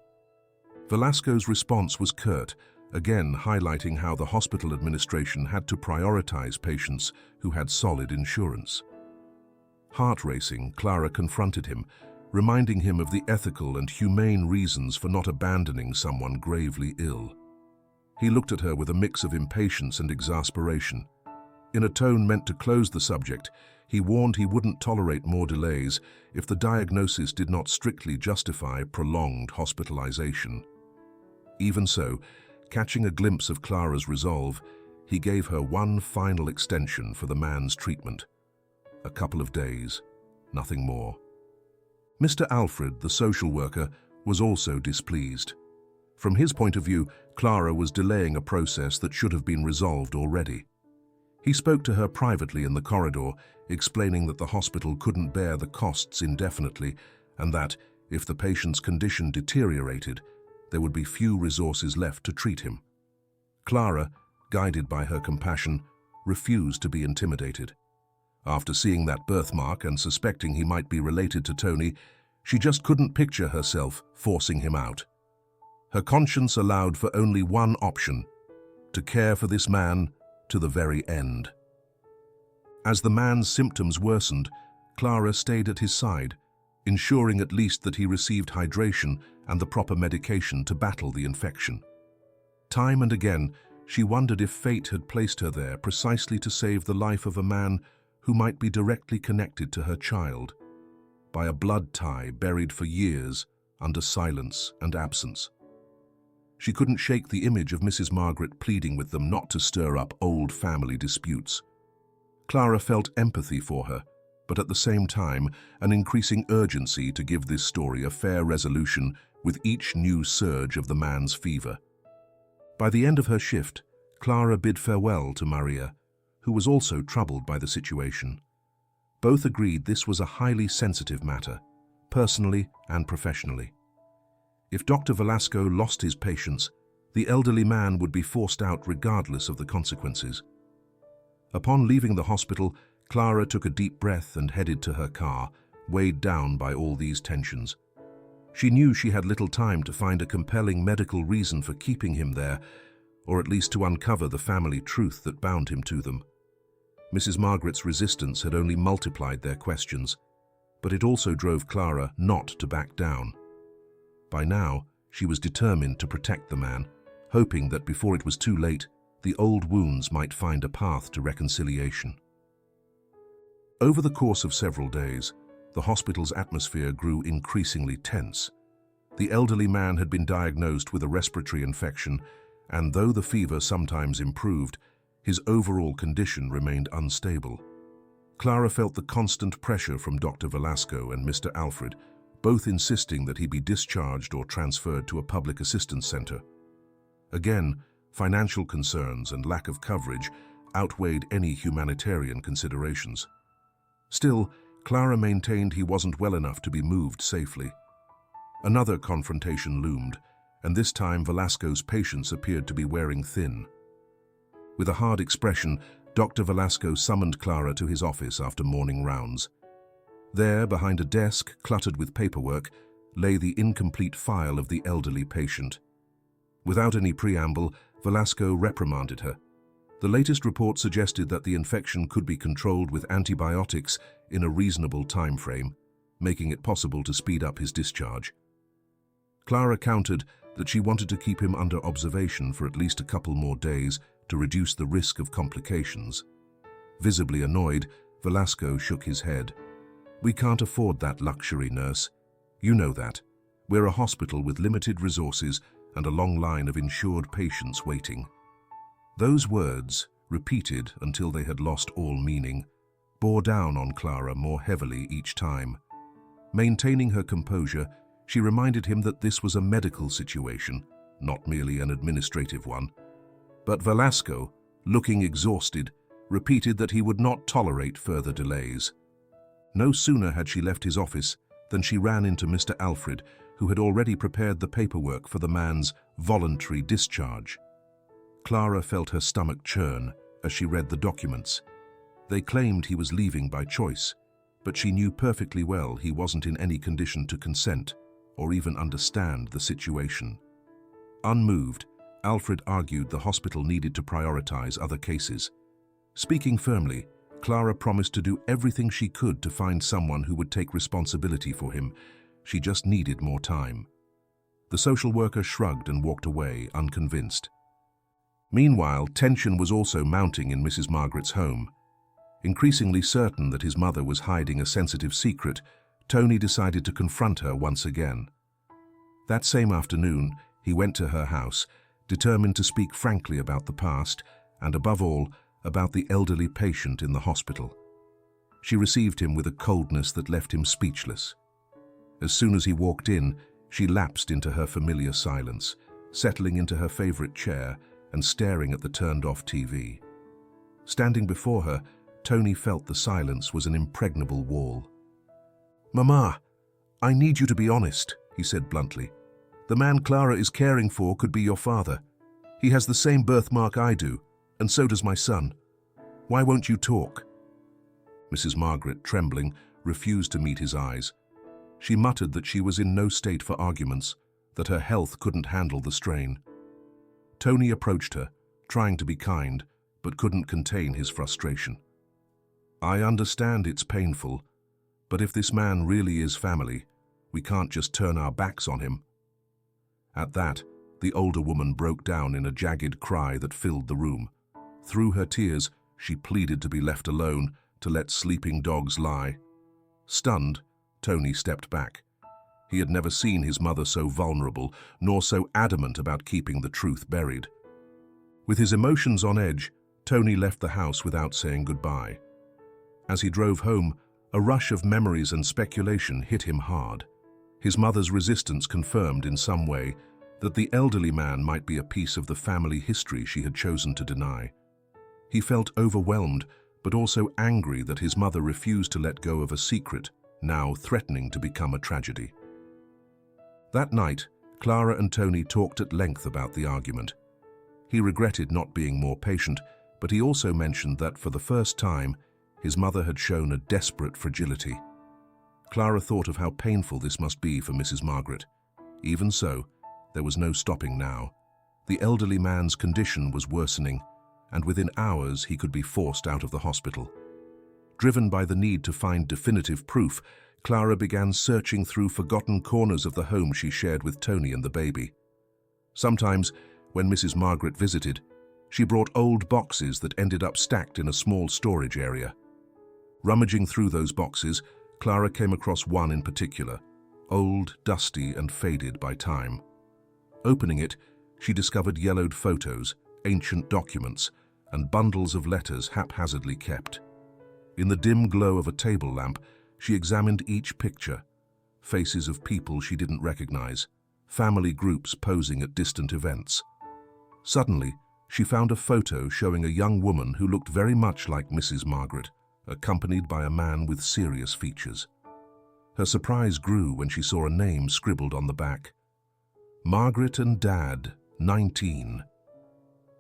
[SPEAKER 1] Velasco's response was curt, again highlighting how the hospital administration had to prioritize patients who had solid insurance. Heart-racing, Clara confronted him, reminding him of the ethical and humane reasons for not abandoning someone gravely ill. He looked at her with a mix of impatience and exasperation. In a tone meant to close the subject, he warned he wouldn't tolerate more delays if the diagnosis did not strictly justify prolonged hospitalization. Even so, catching a glimpse of Clara's resolve, he gave her one final extension for the man's treatment. A couple of days, nothing more. Mr. Alfred, the social worker, was also displeased. From his point of view, Clara was delaying a process that should have been resolved already. He spoke to her privately in the corridor, explaining that the hospital couldn't bear the costs indefinitely and that, if the patient's condition deteriorated, there would be few resources left to treat him. Clara, guided by her compassion, refused to be intimidated. After seeing that birthmark and suspecting he might be related to Tony, she just couldn't picture herself forcing him out. Her conscience allowed for only one option: to care for this man to the very end. As the man's symptoms worsened, Clara stayed at his side, ensuring at least that he received hydration and the proper medication to battle the infection. Time and again, she wondered if fate had placed her there precisely to save the life of a man who might be directly connected to her child, by a blood tie buried for years under silence and absence. She couldn't shake the image of Mrs. Margaret pleading with them not to stir up old family disputes. Clara felt empathy for her, but at the same time, an increasing urgency to give this story a fair resolution with each new surge of the man's fever. By the end of her shift, Clara bid farewell to Maria, who was also troubled by the situation. Both agreed this was a highly sensitive matter, personally and professionally. If Dr. Velasco lost his patients, the elderly man would be forced out regardless of the consequences. Upon leaving the hospital, Clara took a deep breath and headed to her car, weighed down by all these tensions. She knew she had little time to find a compelling medical reason for keeping him there, or at least to uncover the family truth that bound him to them. Mrs. Margaret's resistance had only multiplied their questions, but it also drove Clara not to back down. By now, she was determined to protect the man, hoping that before it was too late, the old wounds might find a path to reconciliation. Over the course of several days, the hospital's atmosphere grew increasingly tense. The elderly man had been diagnosed with a respiratory infection, and though the fever sometimes improved, his overall condition remained unstable. Clara felt the constant pressure from Dr. Velasco and Mr. Alfred, both insisting that he be discharged or transferred to a public assistance center. Again, financial concerns and lack of coverage outweighed any humanitarian considerations. Still, Clara maintained he wasn't well enough to be moved safely. Another confrontation loomed, and this time Velasco's patience appeared to be wearing thin. With a hard expression, Dr. Velasco summoned Clara to his office after morning rounds. There, behind a desk cluttered with paperwork, lay the incomplete file of the elderly patient. Without any preamble, Velasco reprimanded her. The latest report suggested that the infection could be controlled with antibiotics in a reasonable time frame, making it possible to speed up his discharge. Clara countered that she wanted to keep him under observation for at least a couple more days to reduce the risk of complications. Visibly annoyed, Velasco shook his head. "We can't afford that luxury, nurse. You know that. We're a hospital with limited resources and a long line of insured patients waiting." Those words, repeated until they had lost all meaning, bore down on Clara more heavily each time. Maintaining her composure, she reminded him that this was a medical situation, not merely an administrative one. But Velasco, looking exhausted, repeated that he would not tolerate further delays. No sooner had she left his office than she ran into Mr. Alfred, who had already prepared the paperwork for the man's voluntary discharge. Clara felt her stomach churn as she read the documents. They claimed he was leaving by choice, but she knew perfectly well he wasn't in any condition to consent or even understand the situation. Unmoved, Alfred argued the hospital needed to prioritize other cases. Speaking firmly, Clara promised to do everything she could to find someone who would take responsibility for him. She just needed more time. The social worker shrugged and walked away, unconvinced. Meanwhile, tension was also mounting in Mrs. Margaret's home. Increasingly certain that his mother was hiding a sensitive secret, Tony decided to confront her once again. That same afternoon, he went to her house, determined to speak frankly about the past, and above all, about the elderly patient in the hospital. She received him with a coldness that left him speechless. As soon as he walked in, she lapsed into her familiar silence, settling into her favorite chair and staring at the turned-off TV. Standing before her, Tony felt the silence was an impregnable wall. "Mama, I need you to be honest," he said bluntly. "The man Clara is caring for could be your father. He has the same birthmark I do, and so does my son. Why won't you talk?" Mrs. Margaret, trembling, refused to meet his eyes. She muttered that she was in no state for arguments, that her health couldn't handle the strain. Tony approached her, trying to be kind, but couldn't contain his frustration. "I understand it's painful, but if this man really is family, we can't just turn our backs on him." At that, the older woman broke down in a jagged cry that filled the room. Through her tears, she pleaded to be left alone, to let sleeping dogs lie. Stunned, Tony stepped back. He had never seen his mother so vulnerable, nor so adamant about keeping the truth buried. With his emotions on edge, Tony left the house without saying goodbye. As he drove home, a rush of memories and speculation hit him hard. His mother's resistance confirmed in some way that the elderly man might be a piece of the family history she had chosen to deny. He felt overwhelmed, but also angry that his mother refused to let go of a secret, now threatening to become a tragedy. That night, Clara and Tony talked at length about the argument. He regretted not being more patient, but he also mentioned that for the first time, his mother had shown a desperate fragility. Clara thought of how painful this must be for Mrs. Margaret. Even so, there was no stopping now. The elderly man's condition was worsening, and within hours he could be forced out of the hospital. Driven by the need to find definitive proof, Clara began searching through forgotten corners of the home she shared with Tony and the baby. Sometimes, when Mrs. Margaret visited, she brought old boxes that ended up stacked in a small storage area. Rummaging through those boxes, Clara came across one in particular, old, dusty, and faded by time. Opening it, she discovered yellowed photos, ancient documents, and bundles of letters haphazardly kept. In the dim glow of a table lamp, she examined each picture, faces of people she didn't recognize, family groups posing at distant events. Suddenly, she found a photo showing a young woman who looked very much like Mrs. Margaret, accompanied by a man with serious features. Her surprise grew when she saw a name scribbled on the back. Margaret and Dad, 19.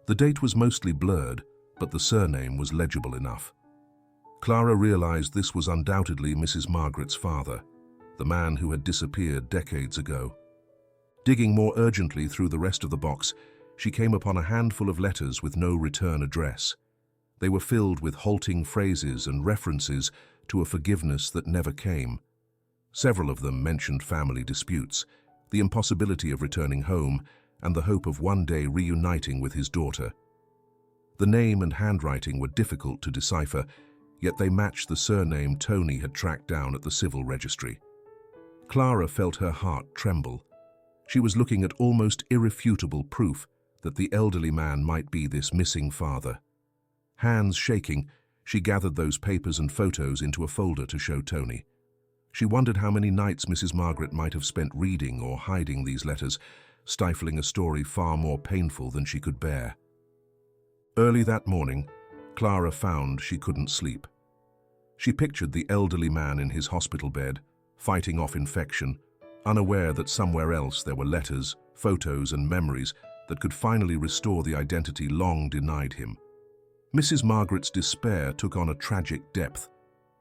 [SPEAKER 1] The date was mostly blurred, but the surname was legible enough. Clara realized this was undoubtedly Mrs. Margaret's father. the man who had disappeared decades ago. Digging more urgently through the rest of the box, she came upon a handful of letters with no return address. They were filled with halting phrases and references to a forgiveness that never came. Several of them mentioned family disputes, the impossibility of returning home, and the hope of one day reuniting with his daughter. The name and handwriting were difficult to decipher, yet they matched the surname Tony had tracked down at the civil registry. Clara felt her heart tremble. She was looking at almost irrefutable proof that the elderly man might be this missing father. Hands shaking, she gathered those papers and photos into a folder to show Tony. She wondered how many nights Mrs. Margaret might have spent reading or hiding these letters, stifling a story far more painful than she could bear. Early that morning, Clara found she couldn't sleep. She pictured the elderly man in his hospital bed, fighting off infection, unaware that somewhere else there were letters, photos, and memories that could finally restore the identity long denied him. Mrs. Margaret's despair took on a tragic depth.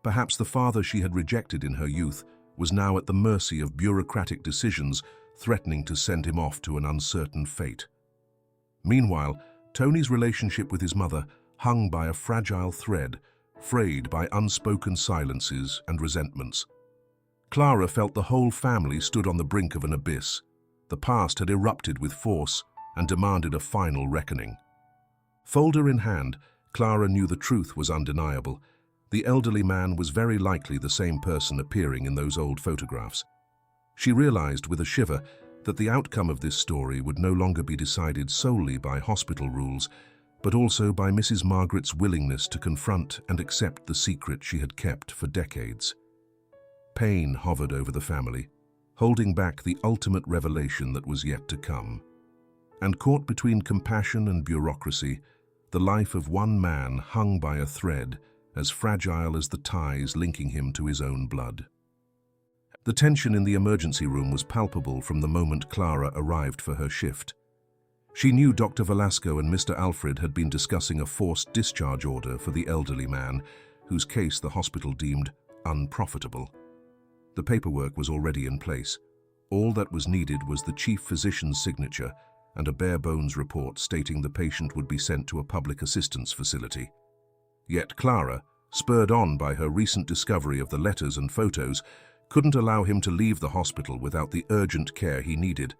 [SPEAKER 1] Perhaps the father she had rejected in her youth was now at the mercy of bureaucratic decisions threatening to send him off to an uncertain fate. Meanwhile, Tony's relationship with his mother hung by a fragile thread, frayed by unspoken silences and resentments. Clara felt the whole family stood on the brink of an abyss. The past had erupted with force and demanded a final reckoning. Folder in hand, Clara knew the truth was undeniable. The elderly man was very likely the same person appearing in those old photographs. She realized with a shiver that the outcome of this story would no longer be decided solely by hospital rules, but also by Mrs. Margaret's willingness to confront and accept the secret she had kept for decades. Pain hovered over the family, holding back the ultimate revelation that was yet to come. And caught between compassion and bureaucracy, the life of one man hung by a thread as fragile as the ties linking him to his own blood. The tension in the emergency room was palpable from the moment Clara arrived for her shift. She knew Dr. Velasco and Mr. Alfred had been discussing a forced discharge order for the elderly man, whose case the hospital deemed unprofitable. The paperwork was already in place. All that was needed was the chief physician's signature and a bare-bones report stating the patient would be sent to a public assistance facility. Yet Clara, spurred on by her recent discovery of the letters and photos, couldn't allow him to leave the hospital without the urgent care he needed,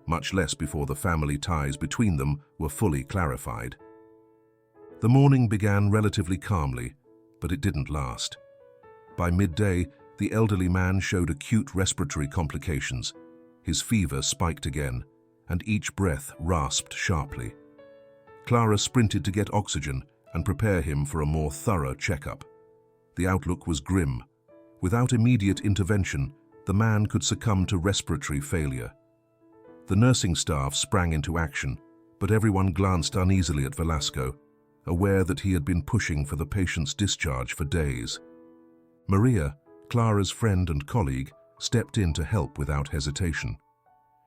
[SPEAKER 1] much less before the family ties between them were fully clarified. The morning began relatively calmly, but it didn't last. By midday, the elderly man showed acute respiratory complications. His fever spiked again, and each breath rasped sharply. Clara sprinted to get oxygen and prepare him for a more thorough checkup. The outlook was grim. Without immediate intervention, the man could succumb to respiratory failure. The nursing staff sprang into action, but everyone glanced uneasily at Velasco, aware that he had been pushing for the patient's discharge for days. Maria, Clara's friend and colleague, stepped in to help without hesitation.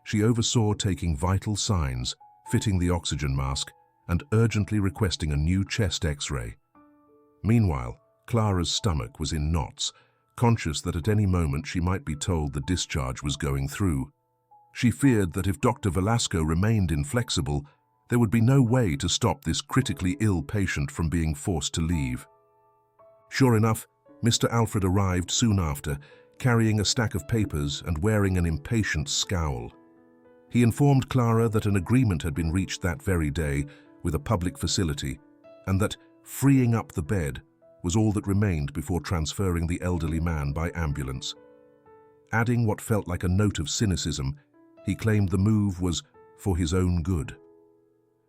[SPEAKER 1] She oversaw taking vital signs, fitting the oxygen mask, and urgently requesting a new chest X-ray. Meanwhile, Clara's stomach was in knots, conscious that at any moment she might be told the discharge was going through. She feared that if Dr. Velasco remained inflexible, there would be no way to stop this critically ill patient from being forced to leave. Sure enough, Mr. Alfred arrived soon after, carrying a stack of papers and wearing an impatient scowl. He informed Clara that an agreement had been reached that very day with a public facility, and that freeing up the bed was all that remained before transferring the elderly man by ambulance. Adding what felt like a note of cynicism, he claimed the move was for his own good.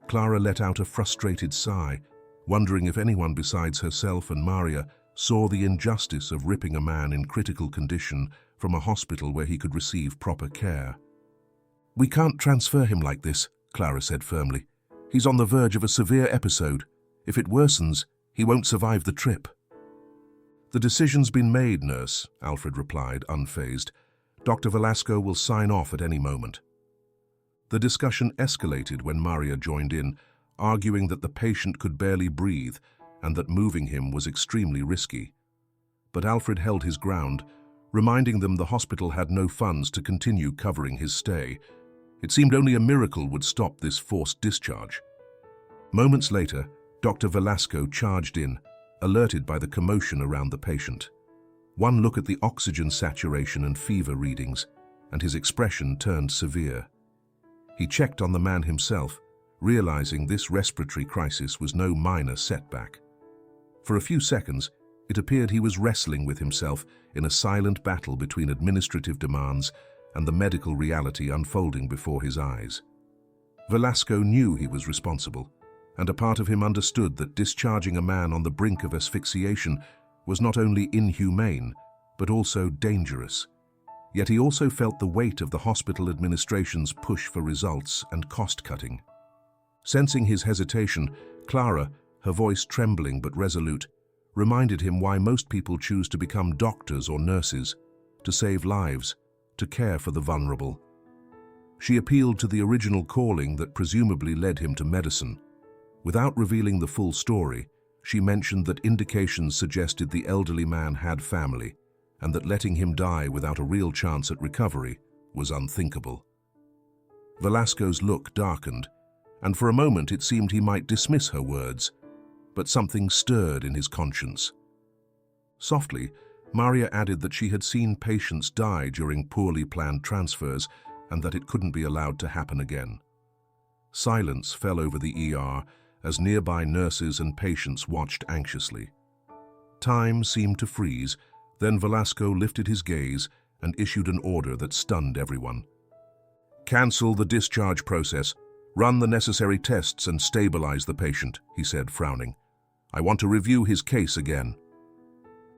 [SPEAKER 1] Clara let out a frustrated sigh, wondering if anyone besides herself and Maria saw the injustice of ripping a man in critical condition from a hospital where he could receive proper care. "We can't transfer him like this," Clara said firmly. "He's on the verge of a severe episode. If it worsens, he won't survive the trip." "The decision's been made, nurse," Alfred replied, unfazed. "Dr. Velasco will sign off at any moment." The discussion escalated when Maria joined in, arguing that the patient could barely breathe and that moving him was extremely risky. But Alfred held his ground, reminding them the hospital had no funds to continue covering his stay. It seemed only a miracle would stop this forced discharge. Moments later, Dr. Velasco charged in, alerted by the commotion around the patient. One look at the oxygen saturation and fever readings, and his expression turned severe. He checked on the man himself, realizing this respiratory crisis was no minor setback. For a few seconds, it appeared he was wrestling with himself in a silent battle between administrative demands and the medical reality unfolding before his eyes. Velasco knew he was responsible, and a part of him understood that discharging a man on the brink of asphyxiation was not only inhumane, but also dangerous. Yet he also felt the weight of the hospital administration's push for results and cost-cutting. Sensing his hesitation, Clara, her voice trembling but resolute, reminded him why most people choose to become doctors or nurses, to save lives, to care for the vulnerable. She appealed to the original calling that presumably led him to medicine. Without revealing the full story, she mentioned that indications suggested the elderly man had family, and that letting him die without a real chance at recovery was unthinkable. Velasco's look darkened, and for a moment it seemed he might dismiss her words, but something stirred in his conscience. Softly, Maria added that she had seen patients die during poorly planned transfers and that it couldn't be allowed to happen again. Silence fell over the ER as nearby nurses and patients watched anxiously. Time seemed to freeze, then Velasco lifted his gaze and issued an order that stunned everyone. "Cancel the discharge process, run the necessary tests and stabilize the patient," he said, frowning. "I want to review his case again."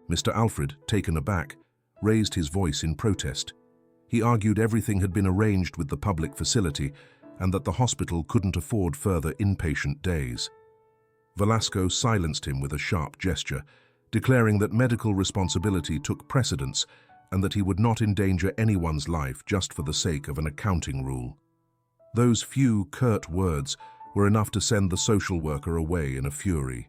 [SPEAKER 1] Mr. Alfred, taken aback, raised his voice in protest. He argued everything had been arranged with the public facility and that the hospital couldn't afford further inpatient days. Velasco silenced him with a sharp gesture, declaring that medical responsibility took precedence and that he would not endanger anyone's life just for the sake of an accounting rule. Those few curt words were enough to send the social worker away in a fury.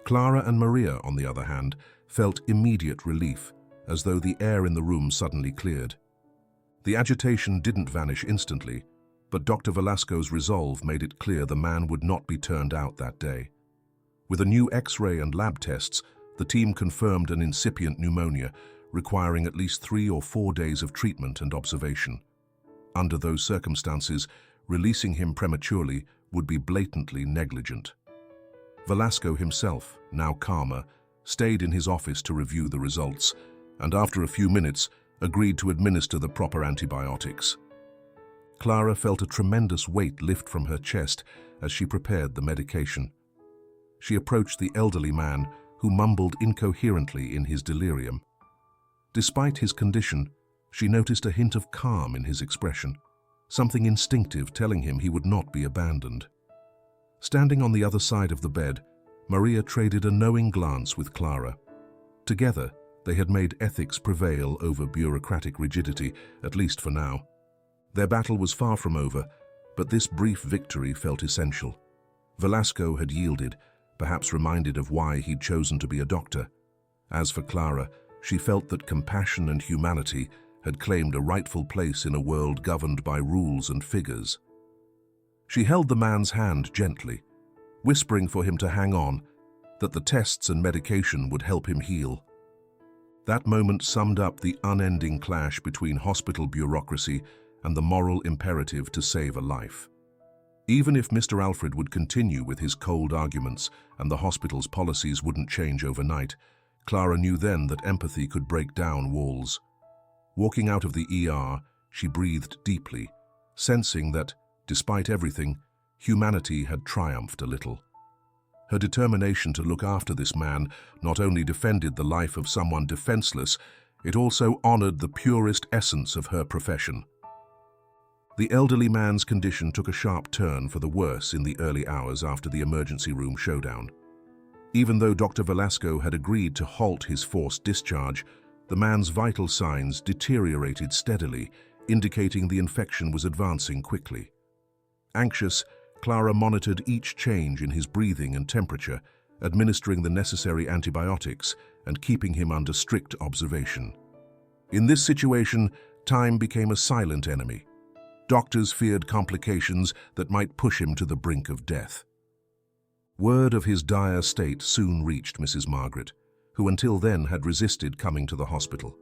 [SPEAKER 1] Clara and Maria, on the other hand, felt immediate relief, as though the air in the room suddenly cleared. The agitation didn't vanish instantly, but Dr. Velasco's resolve made it clear the man would not be turned out that day. With a new X-ray and lab tests, the team confirmed an incipient pneumonia, requiring at least 3 or 4 days of treatment and observation. Under those circumstances, releasing him prematurely would be blatantly negligent. Velasco himself, now calmer, stayed in his office to review the results, and after a few minutes, agreed to administer the proper antibiotics. Clara felt a tremendous weight lift from her chest as she prepared the medication. She approached the elderly man, who mumbled incoherently in his delirium. Despite his condition, she noticed a hint of calm in his expression, something instinctive telling him he would not be abandoned. Standing on the other side of the bed, Maria traded a knowing glance with Clara. Together, they had made ethics prevail over bureaucratic rigidity, at least for now. Their battle was far from over, but this brief victory felt essential. Velasco had yielded, perhaps reminded of why he'd chosen to be a doctor. As for Clara, she felt that compassion and humanity had claimed a rightful place in a world governed by rules and figures. She held the man's hand gently, whispering for him to hang on, that the tests and medication would help him heal. That moment summed up the unending clash between hospital bureaucracy and the moral imperative to save a life. Even if Mr. Alfred would continue with his cold arguments and the hospital's policies wouldn't change overnight, Clara knew then that empathy could break down walls. Walking out of the ER, she breathed deeply, sensing that, despite everything, humanity had triumphed a little. Her determination to look after this man not only defended the life of someone defenseless, it also honored the purest essence of her profession. The elderly man's condition took a sharp turn for the worse in the early hours after the emergency room showdown. Even though Dr. Velasco had agreed to halt his forced discharge, the man's vital signs deteriorated steadily, indicating the infection was advancing quickly. Anxious, Clara monitored each change in his breathing and temperature, administering the necessary antibiotics and keeping him under strict observation. In this situation, time became a silent enemy. Doctors feared complications that might push him to the brink of death. Word of his dire state soon reached Mrs. Margaret, who until then had resisted coming to the hospital.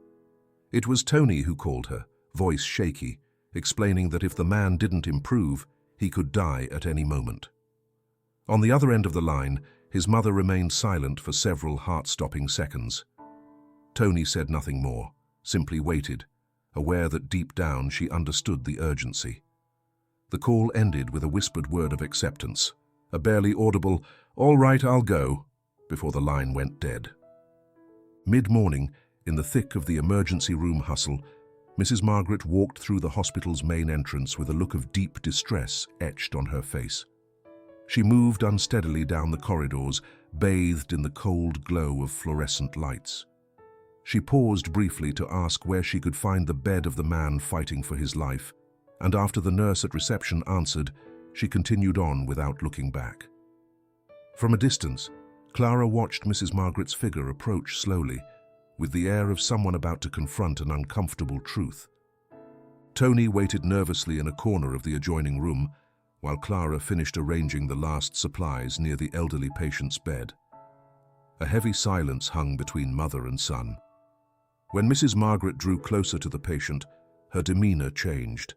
[SPEAKER 1] It was Tony who called her, voice shaky, explaining that if the man didn't improve, he could die at any moment. On the other end of the line, his mother remained silent for several heart-stopping seconds. Tony said nothing more, simply waited, aware that deep down she understood the urgency. The call ended with a whispered word of acceptance, a barely audible, "All right, I'll go," before the line went dead. Mid-morning, in the thick of the emergency room hustle, Mrs. Margaret walked through the hospital's main entrance with a look of deep distress etched on her face. She moved unsteadily down the corridors, bathed in the cold glow of fluorescent lights. She paused briefly to ask where she could find the bed of the man fighting for his life, and after the nurse at reception answered, she continued on without looking back. From a distance, Clara watched Mrs. Margaret's figure approach slowly, with the air of someone about to confront an uncomfortable truth. Tony waited nervously in a corner of the adjoining room, while Clara finished arranging the last supplies near the elderly patient's bed. A heavy silence hung between mother and son. When Mrs. Margaret drew closer to the patient, her demeanor changed.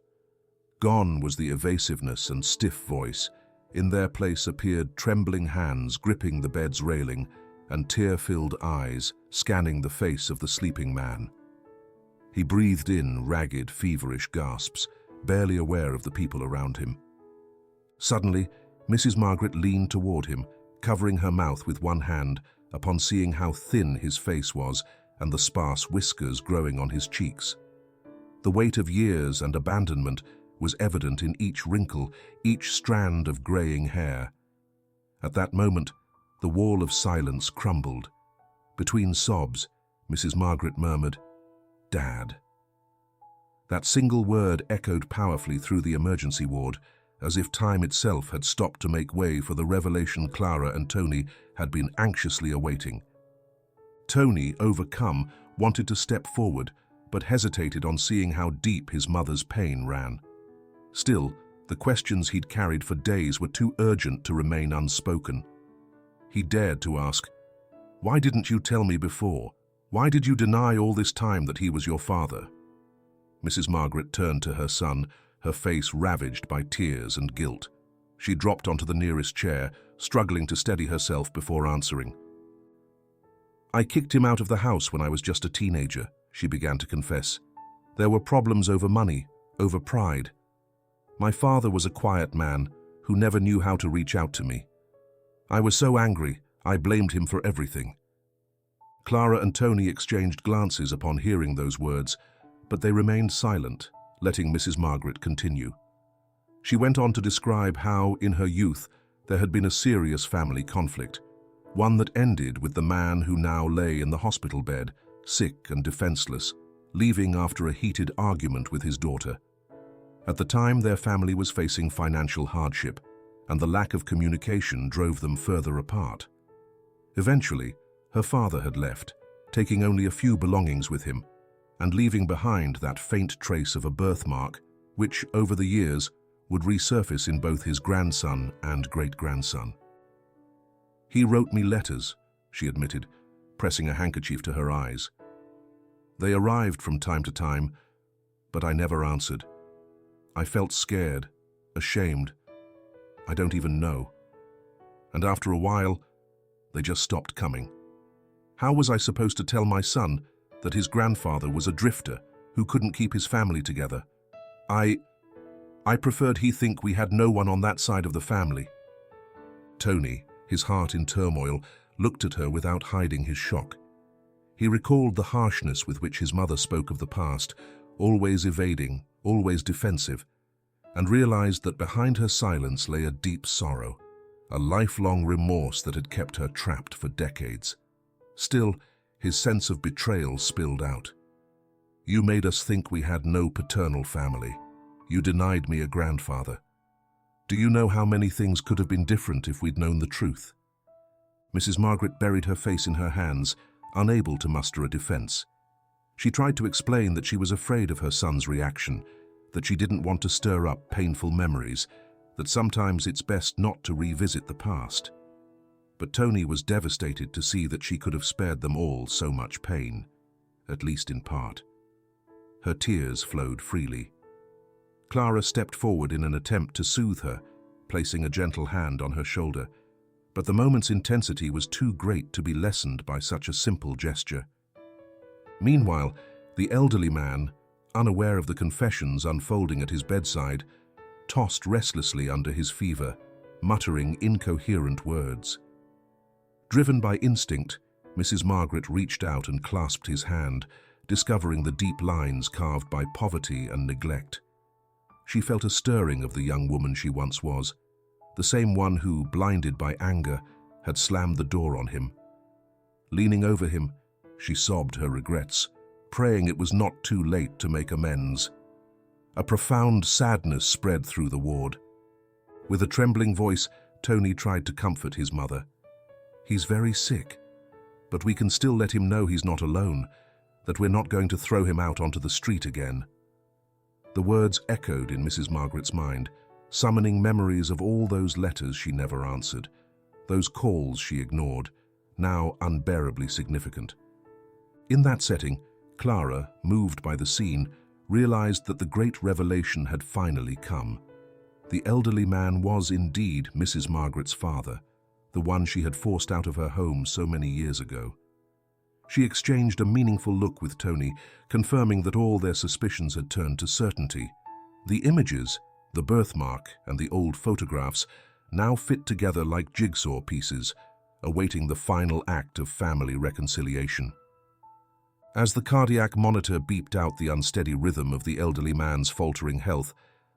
[SPEAKER 1] Gone was the evasiveness and stiff voice. In their place appeared trembling hands gripping the bed's railing and tear-filled eyes scanning the face of the sleeping man. He breathed in ragged, feverish gasps, barely aware of the people around him. Suddenly, Mrs. Margaret leaned toward him, covering her mouth with one hand upon seeing how thin his face was and the sparse whiskers growing on his cheeks. The weight of years and abandonment was evident in each wrinkle, each strand of graying hair. At that moment, the wall of silence crumbled. Between sobs, Mrs. Margaret murmured, "Dad." That single word echoed powerfully through the emergency ward, as if time itself had stopped to make way for the revelation Clara and Tony had been anxiously awaiting. Tony, overcome, wanted to step forward, but hesitated on seeing how deep his mother's pain ran. Still, the questions he'd carried for days were too urgent to remain unspoken. He dared to ask, "Why didn't you tell me before? Why did you deny all this time that he was your father?" Mrs. Margaret turned to her son, her face ravaged by tears and guilt. She dropped onto the nearest chair, struggling to steady herself before answering. "I kicked him out of the house when I was just a teenager," she began to confess. "There were problems over money, over pride. My father was a quiet man who never knew how to reach out to me. I was so angry, I blamed him for everything." Clara and Tony exchanged glances upon hearing those words, but they remained silent, letting Mrs. Margaret continue. She went on to describe how, in her youth, there had been a serious family conflict, one that ended with the man who now lay in the hospital bed, sick and defenseless, leaving after a heated argument with his daughter. At the time, their family was facing financial hardship, and the lack of communication drove them further apart. Eventually, her father had left, taking only a few belongings with him, and leaving behind that faint trace of a birthmark, which, over the years, would resurface in both his grandson and great-grandson. "He wrote me letters," she admitted, pressing a handkerchief to her eyes. "They arrived from time to time, but I never answered. I felt scared, ashamed. I don't even know. And after a while, they just stopped coming. How was I supposed to tell my son that his grandfather was a drifter who couldn't keep his family together? I preferred he think we had no one on that side of the family." Tony, his heart in turmoil, looked at her without hiding his shock. He recalled the harshness with which his mother spoke of the past, always evading, always defensive, and realized that behind her silence lay a deep sorrow, a lifelong remorse that had kept her trapped for decades. Still, his sense of betrayal spilled out. "You made us think we had no paternal family. You denied me a grandfather. Do you know how many things could have been different if we'd known the truth?" Mrs. Margaret buried her face in her hands, unable to muster a defense. She tried to explain that she was afraid of her son's reaction, that she didn't want to stir up painful memories, that sometimes it's best not to revisit the past. But Tony was devastated to see that she could have spared them all so much pain, at least in part. Her tears flowed freely. Clara stepped forward in an attempt to soothe her, placing a gentle hand on her shoulder, but the moment's intensity was too great to be lessened by such a simple gesture. Meanwhile, the elderly man, unaware of the confessions unfolding at his bedside, tossed restlessly under his fever, muttering incoherent words. Driven by instinct, Mrs. Margaret reached out and clasped his hand, discovering the deep lines carved by poverty and neglect. She felt a stirring of the young woman she once was, the same one who, blinded by anger, had slammed the door on him. Leaning over him, she sobbed her regrets, praying it was not too late to make amends. A profound sadness spread through the ward. With a trembling voice, Tony tried to comfort his mother. "He's very sick, but we can still let him know he's not alone, that we're not going to throw him out onto the street again." The words echoed in Mrs. Margaret's mind, summoning memories of all those letters she never answered, those calls she ignored, now unbearably significant. In that setting, Clara, moved by the scene, realized that the great revelation had finally come. The elderly man was indeed Mrs. Margaret's father, the one she had forced out of her home so many years ago. She exchanged a meaningful look with Tony, confirming that all their suspicions had turned to certainty. The images, the birthmark and the old photographs, now fit together like jigsaw pieces, awaiting the final act of family reconciliation. As the cardiac monitor beeped out the unsteady rhythm of the elderly man's faltering health,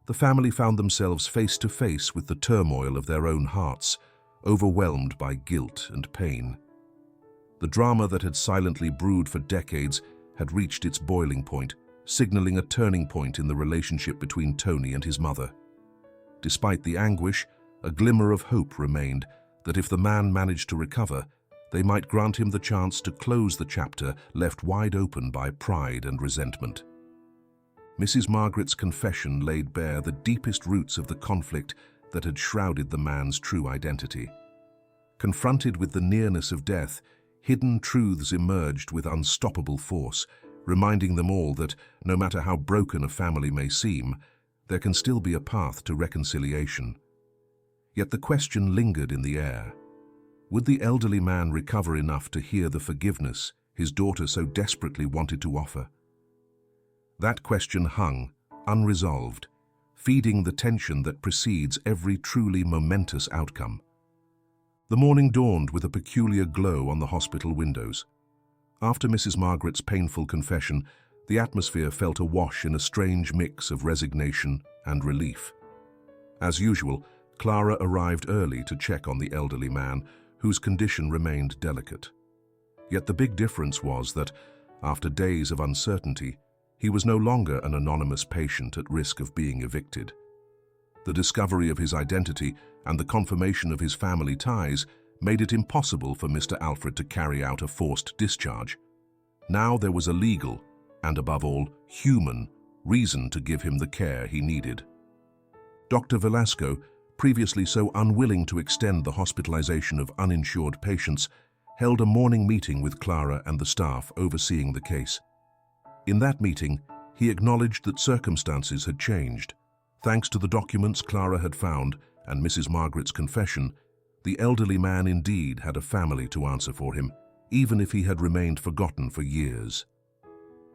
[SPEAKER 1] the family found themselves face to face with the turmoil of their own hearts, overwhelmed by guilt and pain. The drama that had silently brewed for decades had reached its boiling point, signaling a turning point in the relationship between Tony and his mother. Despite the anguish, a glimmer of hope remained that if the man managed to recover, they might grant him the chance to close the chapter left wide open by pride and resentment. Mrs. Margaret's confession laid bare the deepest roots of the conflict that had shrouded the man's true identity. Confronted with the nearness of death, hidden truths emerged with unstoppable force, reminding them all that, no matter how broken a family may seem, there can still be a path to reconciliation. Yet the question lingered in the air. Would the elderly man recover enough to hear the forgiveness his daughter so desperately wanted to offer? That question hung, unresolved, feeding the tension that precedes every truly momentous outcome. The morning dawned with a peculiar glow on the hospital windows. After Mrs. Margaret's painful confession, the atmosphere felt awash in a strange mix of resignation and relief. As usual, Clara arrived early to check on the elderly man, whose condition remained delicate. Yet the big difference was that, after days of uncertainty, he was no longer an anonymous patient at risk of being evicted. The discovery of his identity and the confirmation of his family ties made it impossible for Mr. Alfred to carry out a forced discharge. Now there was a legal, and above all, human, reason to give him the care he needed. Dr. Velasco, previously so unwilling to extend the hospitalization of uninsured patients, held a morning meeting with Clara and the staff overseeing the case. In that meeting, he acknowledged that circumstances had changed. Thanks to the documents Clara had found and Mrs. Margaret's confession, the elderly man indeed had a family to answer for him, even if he had remained forgotten for years.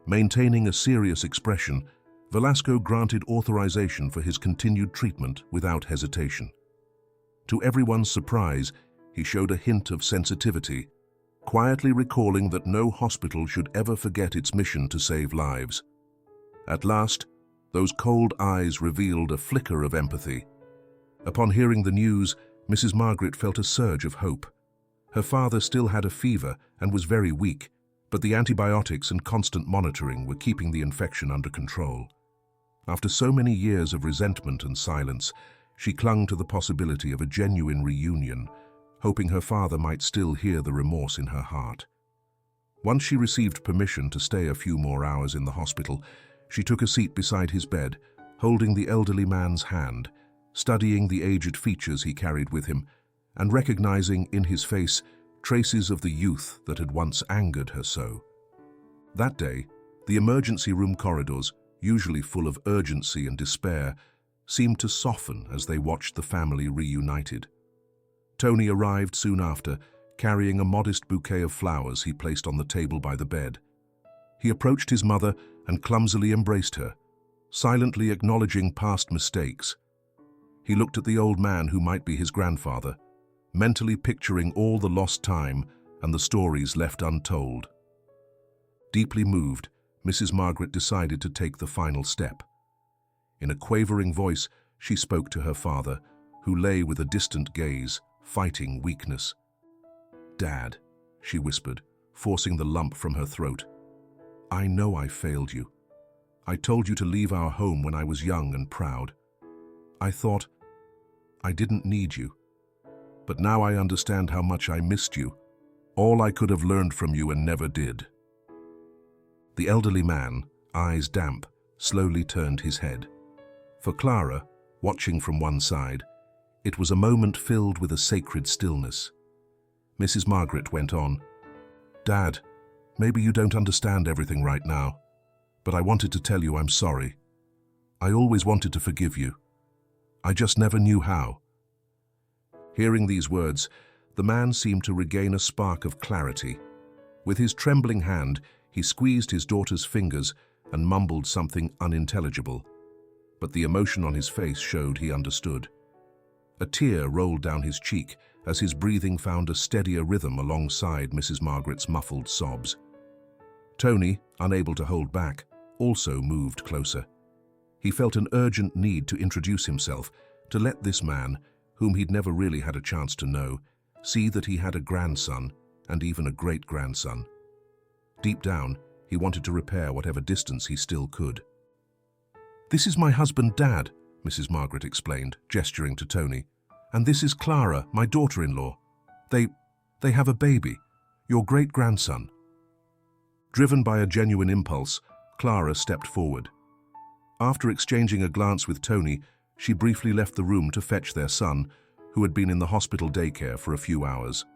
[SPEAKER 1] Maintaining a serious expression, Velasco granted authorization for his continued treatment without hesitation. To everyone's surprise, he showed a hint of sensitivity, quietly recalling that no hospital should ever forget its mission to save lives. At last, those cold eyes revealed a flicker of empathy. Upon hearing the news, Mrs. Margaret felt a surge of hope. Her father still had a fever and was very weak, but the antibiotics and constant monitoring were keeping the infection under control. After so many years of resentment and silence, she clung to the possibility of a genuine reunion, hoping her father might still hear the remorse in her heart. Once she received permission to stay a few more hours in the hospital, she took a seat beside his bed, holding the elderly man's hand, studying the aged features he carried with him, and recognizing in his face traces of the youth that had once angered her so. That day, the emergency room corridors, usually full of urgency and despair, seemed to soften as they watched the family reunited. Tony arrived soon after, carrying a modest bouquet of flowers he placed on the table by the bed. He approached his mother and clumsily embraced her, silently acknowledging past mistakes. He looked at the old man who might be his grandfather, mentally picturing all the lost time and the stories left untold. Deeply moved, Mrs. Margaret decided to take the final step. In a quavering voice, she spoke to her father, who lay with a distant gaze, fighting weakness. "Dad," she whispered, forcing the lump from her throat. "I know I failed you. I told you to leave our home when I was young and proud. I thought I didn't need you. But now I understand how much I missed you, all I could have learned from you and never did." The elderly man, eyes damp, slowly turned his head. For Clara, watching from one side, it was a moment filled with a sacred stillness. Mrs. Margaret went on, "Dad, maybe you don't understand everything right now, but I wanted to tell you I'm sorry. I always wanted to forgive you. I just never knew how." Hearing these words, the man seemed to regain a spark of clarity. With his trembling hand, he squeezed his daughter's fingers and mumbled something unintelligible, but the emotion on his face showed he understood. A tear rolled down his cheek as his breathing found a steadier rhythm alongside Mrs. Margaret's muffled sobs. Tony, unable to hold back, also moved closer. He felt an urgent need to introduce himself, to let this man, whom he'd never really had a chance to know, see that he had a grandson and even a great-grandson. Deep down, he wanted to repair whatever distance he still could. "This is my husband, Dad," Mrs. Margaret explained, gesturing to Tony. "And this is Clara, my daughter-in-law. They have a baby, your great-grandson." Driven by a genuine impulse, Clara stepped forward. After exchanging a glance with Tony, she briefly left the room to fetch their son, who had been in the hospital daycare for a few hours.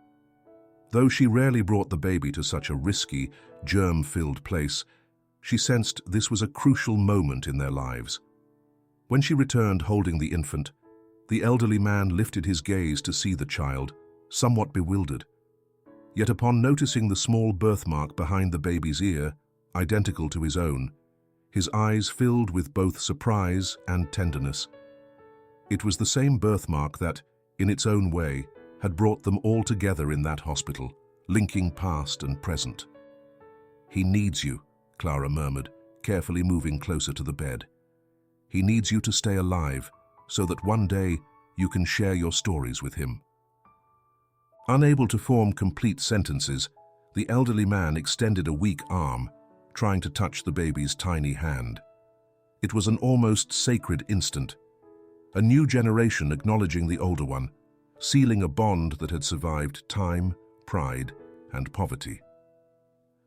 [SPEAKER 1] Though she rarely brought the baby to such a risky, germ-filled place, she sensed this was a crucial moment in their lives. When she returned holding the infant, the elderly man lifted his gaze to see the child, somewhat bewildered. Yet upon noticing the small birthmark behind the baby's ear, identical to his own, his eyes filled with both surprise and tenderness. It was the same birthmark that, in its own way, had brought them all together in that hospital, linking past and present. "He needs you," Clara murmured, carefully moving closer to the bed. "He needs you to stay alive, so that one day you can share your stories with him." Unable to form complete sentences, the elderly man extended a weak arm, trying to touch the baby's tiny hand. It was an almost sacred instant, a new generation acknowledging the older one, sealing a bond that had survived time, pride, and poverty.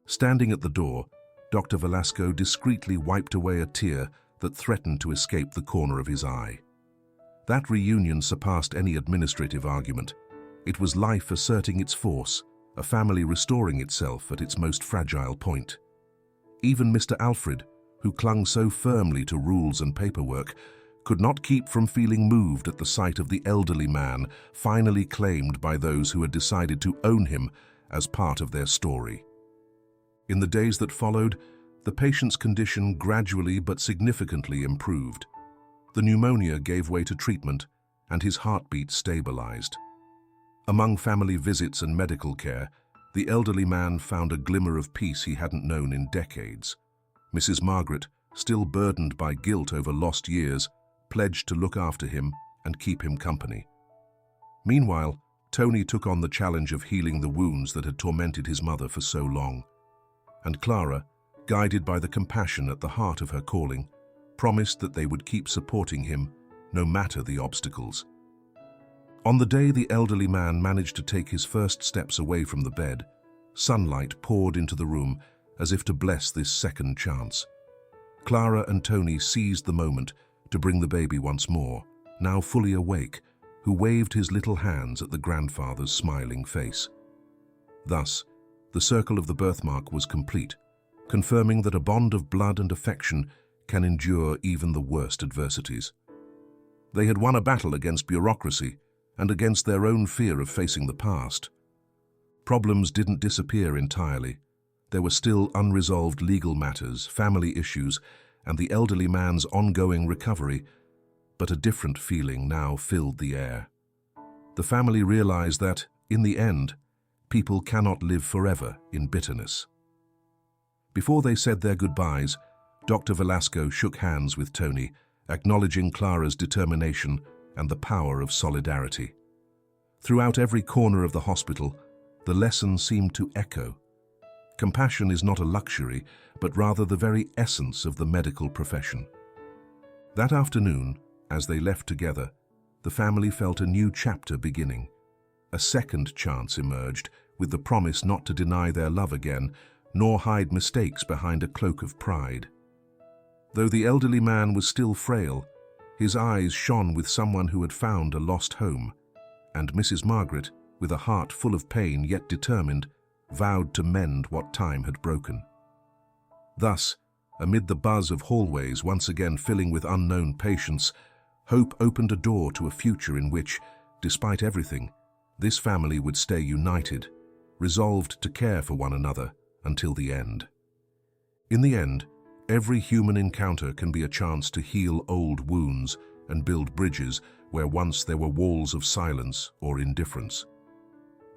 [SPEAKER 1] Standing at the door, Dr. Velasco discreetly wiped away a tear that threatened to escape the corner of his eye. That reunion surpassed any administrative argument. It was life asserting its force, a family restoring itself at its most fragile point. Even Mr. Alfred, who clung so firmly to rules and paperwork, could not keep from feeling moved at the sight of the elderly man finally claimed by those who had decided to own him as part of their story. In the days that followed, the patient's condition gradually but significantly improved. The pneumonia gave way to treatment, and his heartbeat stabilized. Among family visits and medical care, the elderly man found a glimmer of peace he hadn't known in decades. Mrs. Margaret, still burdened by guilt over lost years, pledged to look after him and keep him company. Meanwhile, Tony took on the challenge of healing the wounds that had tormented his mother for so long. And Clara, guided by the compassion at the heart of her calling, promised that they would keep supporting him, no matter the obstacles. On the day the elderly man managed to take his first steps away from the bed, Sunlight poured into the room as if to bless this second chance. Clara and Tony seized the moment to bring the baby once more, now fully awake, who waved his little hands at the grandfather's smiling face. Thus, the circle of the birthmark was complete, confirming that a bond of blood and affection can endure even the worst adversities. They had won a battle against bureaucracy and against their own fear of facing the past. Problems didn't disappear entirely. There were still unresolved legal matters, family issues, and the elderly man's ongoing recovery, but a different feeling now filled the air. The family realized that, in the end, people cannot live forever in bitterness. Before they said their goodbyes, Dr. Velasco shook hands with Tony, acknowledging Clara's determination and the power of solidarity. Throughout every corner of the hospital, the lesson seemed to echo. Compassion is not a luxury, but rather the very essence of the medical profession. That afternoon, as they left together, the family felt a new chapter beginning. A second chance emerged, with the promise not to deny their love again, nor hide mistakes behind a cloak of pride. Though the elderly man was still frail, his eyes shone with someone who had found a lost home, and Mrs. Margaret, with a heart full of pain yet determined, vowed to mend what time had broken. Thus, amid the buzz of hallways once again filling with unknown patients, hope opened a door to a future in which, despite everything, this family would stay united, resolved to care for one another until the end. In the end, every human encounter can be a chance to heal old wounds and build bridges where once there were walls of silence or indifference.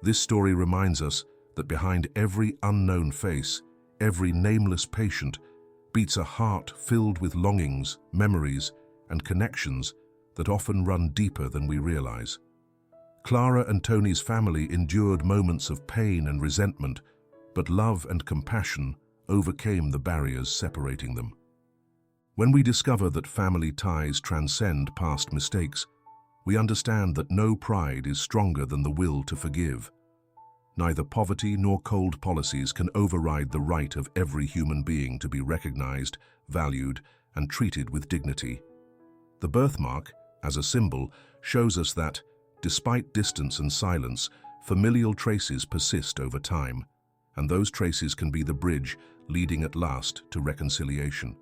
[SPEAKER 1] This story reminds us that behind every unknown face, every nameless patient, beats a heart filled with longings, memories, and connections that often run deeper than we realize. Clara and Tony's family endured moments of pain and resentment, but love and compassion overcame the barriers separating them. When we discover that family ties transcend past mistakes, we understand that no pride is stronger than the will to forgive. Neither poverty nor cold policies can override the right of every human being to be recognized, valued, and treated with dignity. The birthmark, as a symbol, shows us that, despite distance and silence, familial traces persist over time, and those traces can be the bridge leading at last to reconciliation.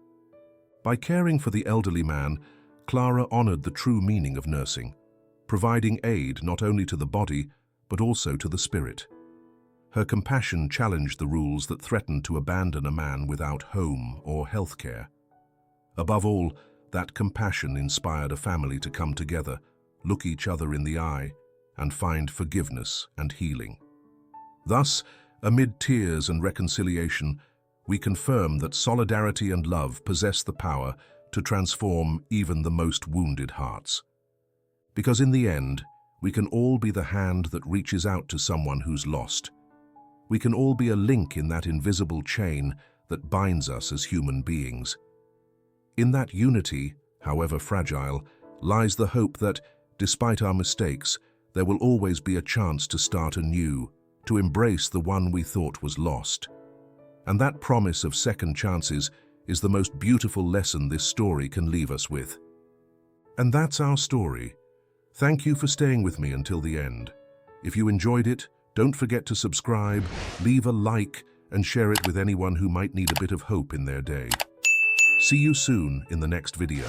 [SPEAKER 1] By caring for the elderly man, Clara honored the true meaning of nursing, providing aid not only to the body, but also to the spirit. Her compassion challenged the rules that threatened to abandon a man without home or health care. Above all, that compassion inspired a family to come together, look each other in the eye, and find forgiveness and healing. Thus, amid tears and reconciliation, we confirm that solidarity and love possess the power to transform even the most wounded hearts. Because in the end, we can all be the hand that reaches out to someone who's lost. We can all be a link in that invisible chain that binds us as human beings. In that unity, however fragile, lies the hope that, despite our mistakes, there will always be a chance to start anew, to embrace the one we thought was lost. And that promise of second chances is the most beautiful lesson this story can leave us with. And that's our story. Thank you for staying with me until the end. If you enjoyed it, don't forget to subscribe, leave a like, and share it with anyone who might need a bit of hope in their day. See you soon in the next video.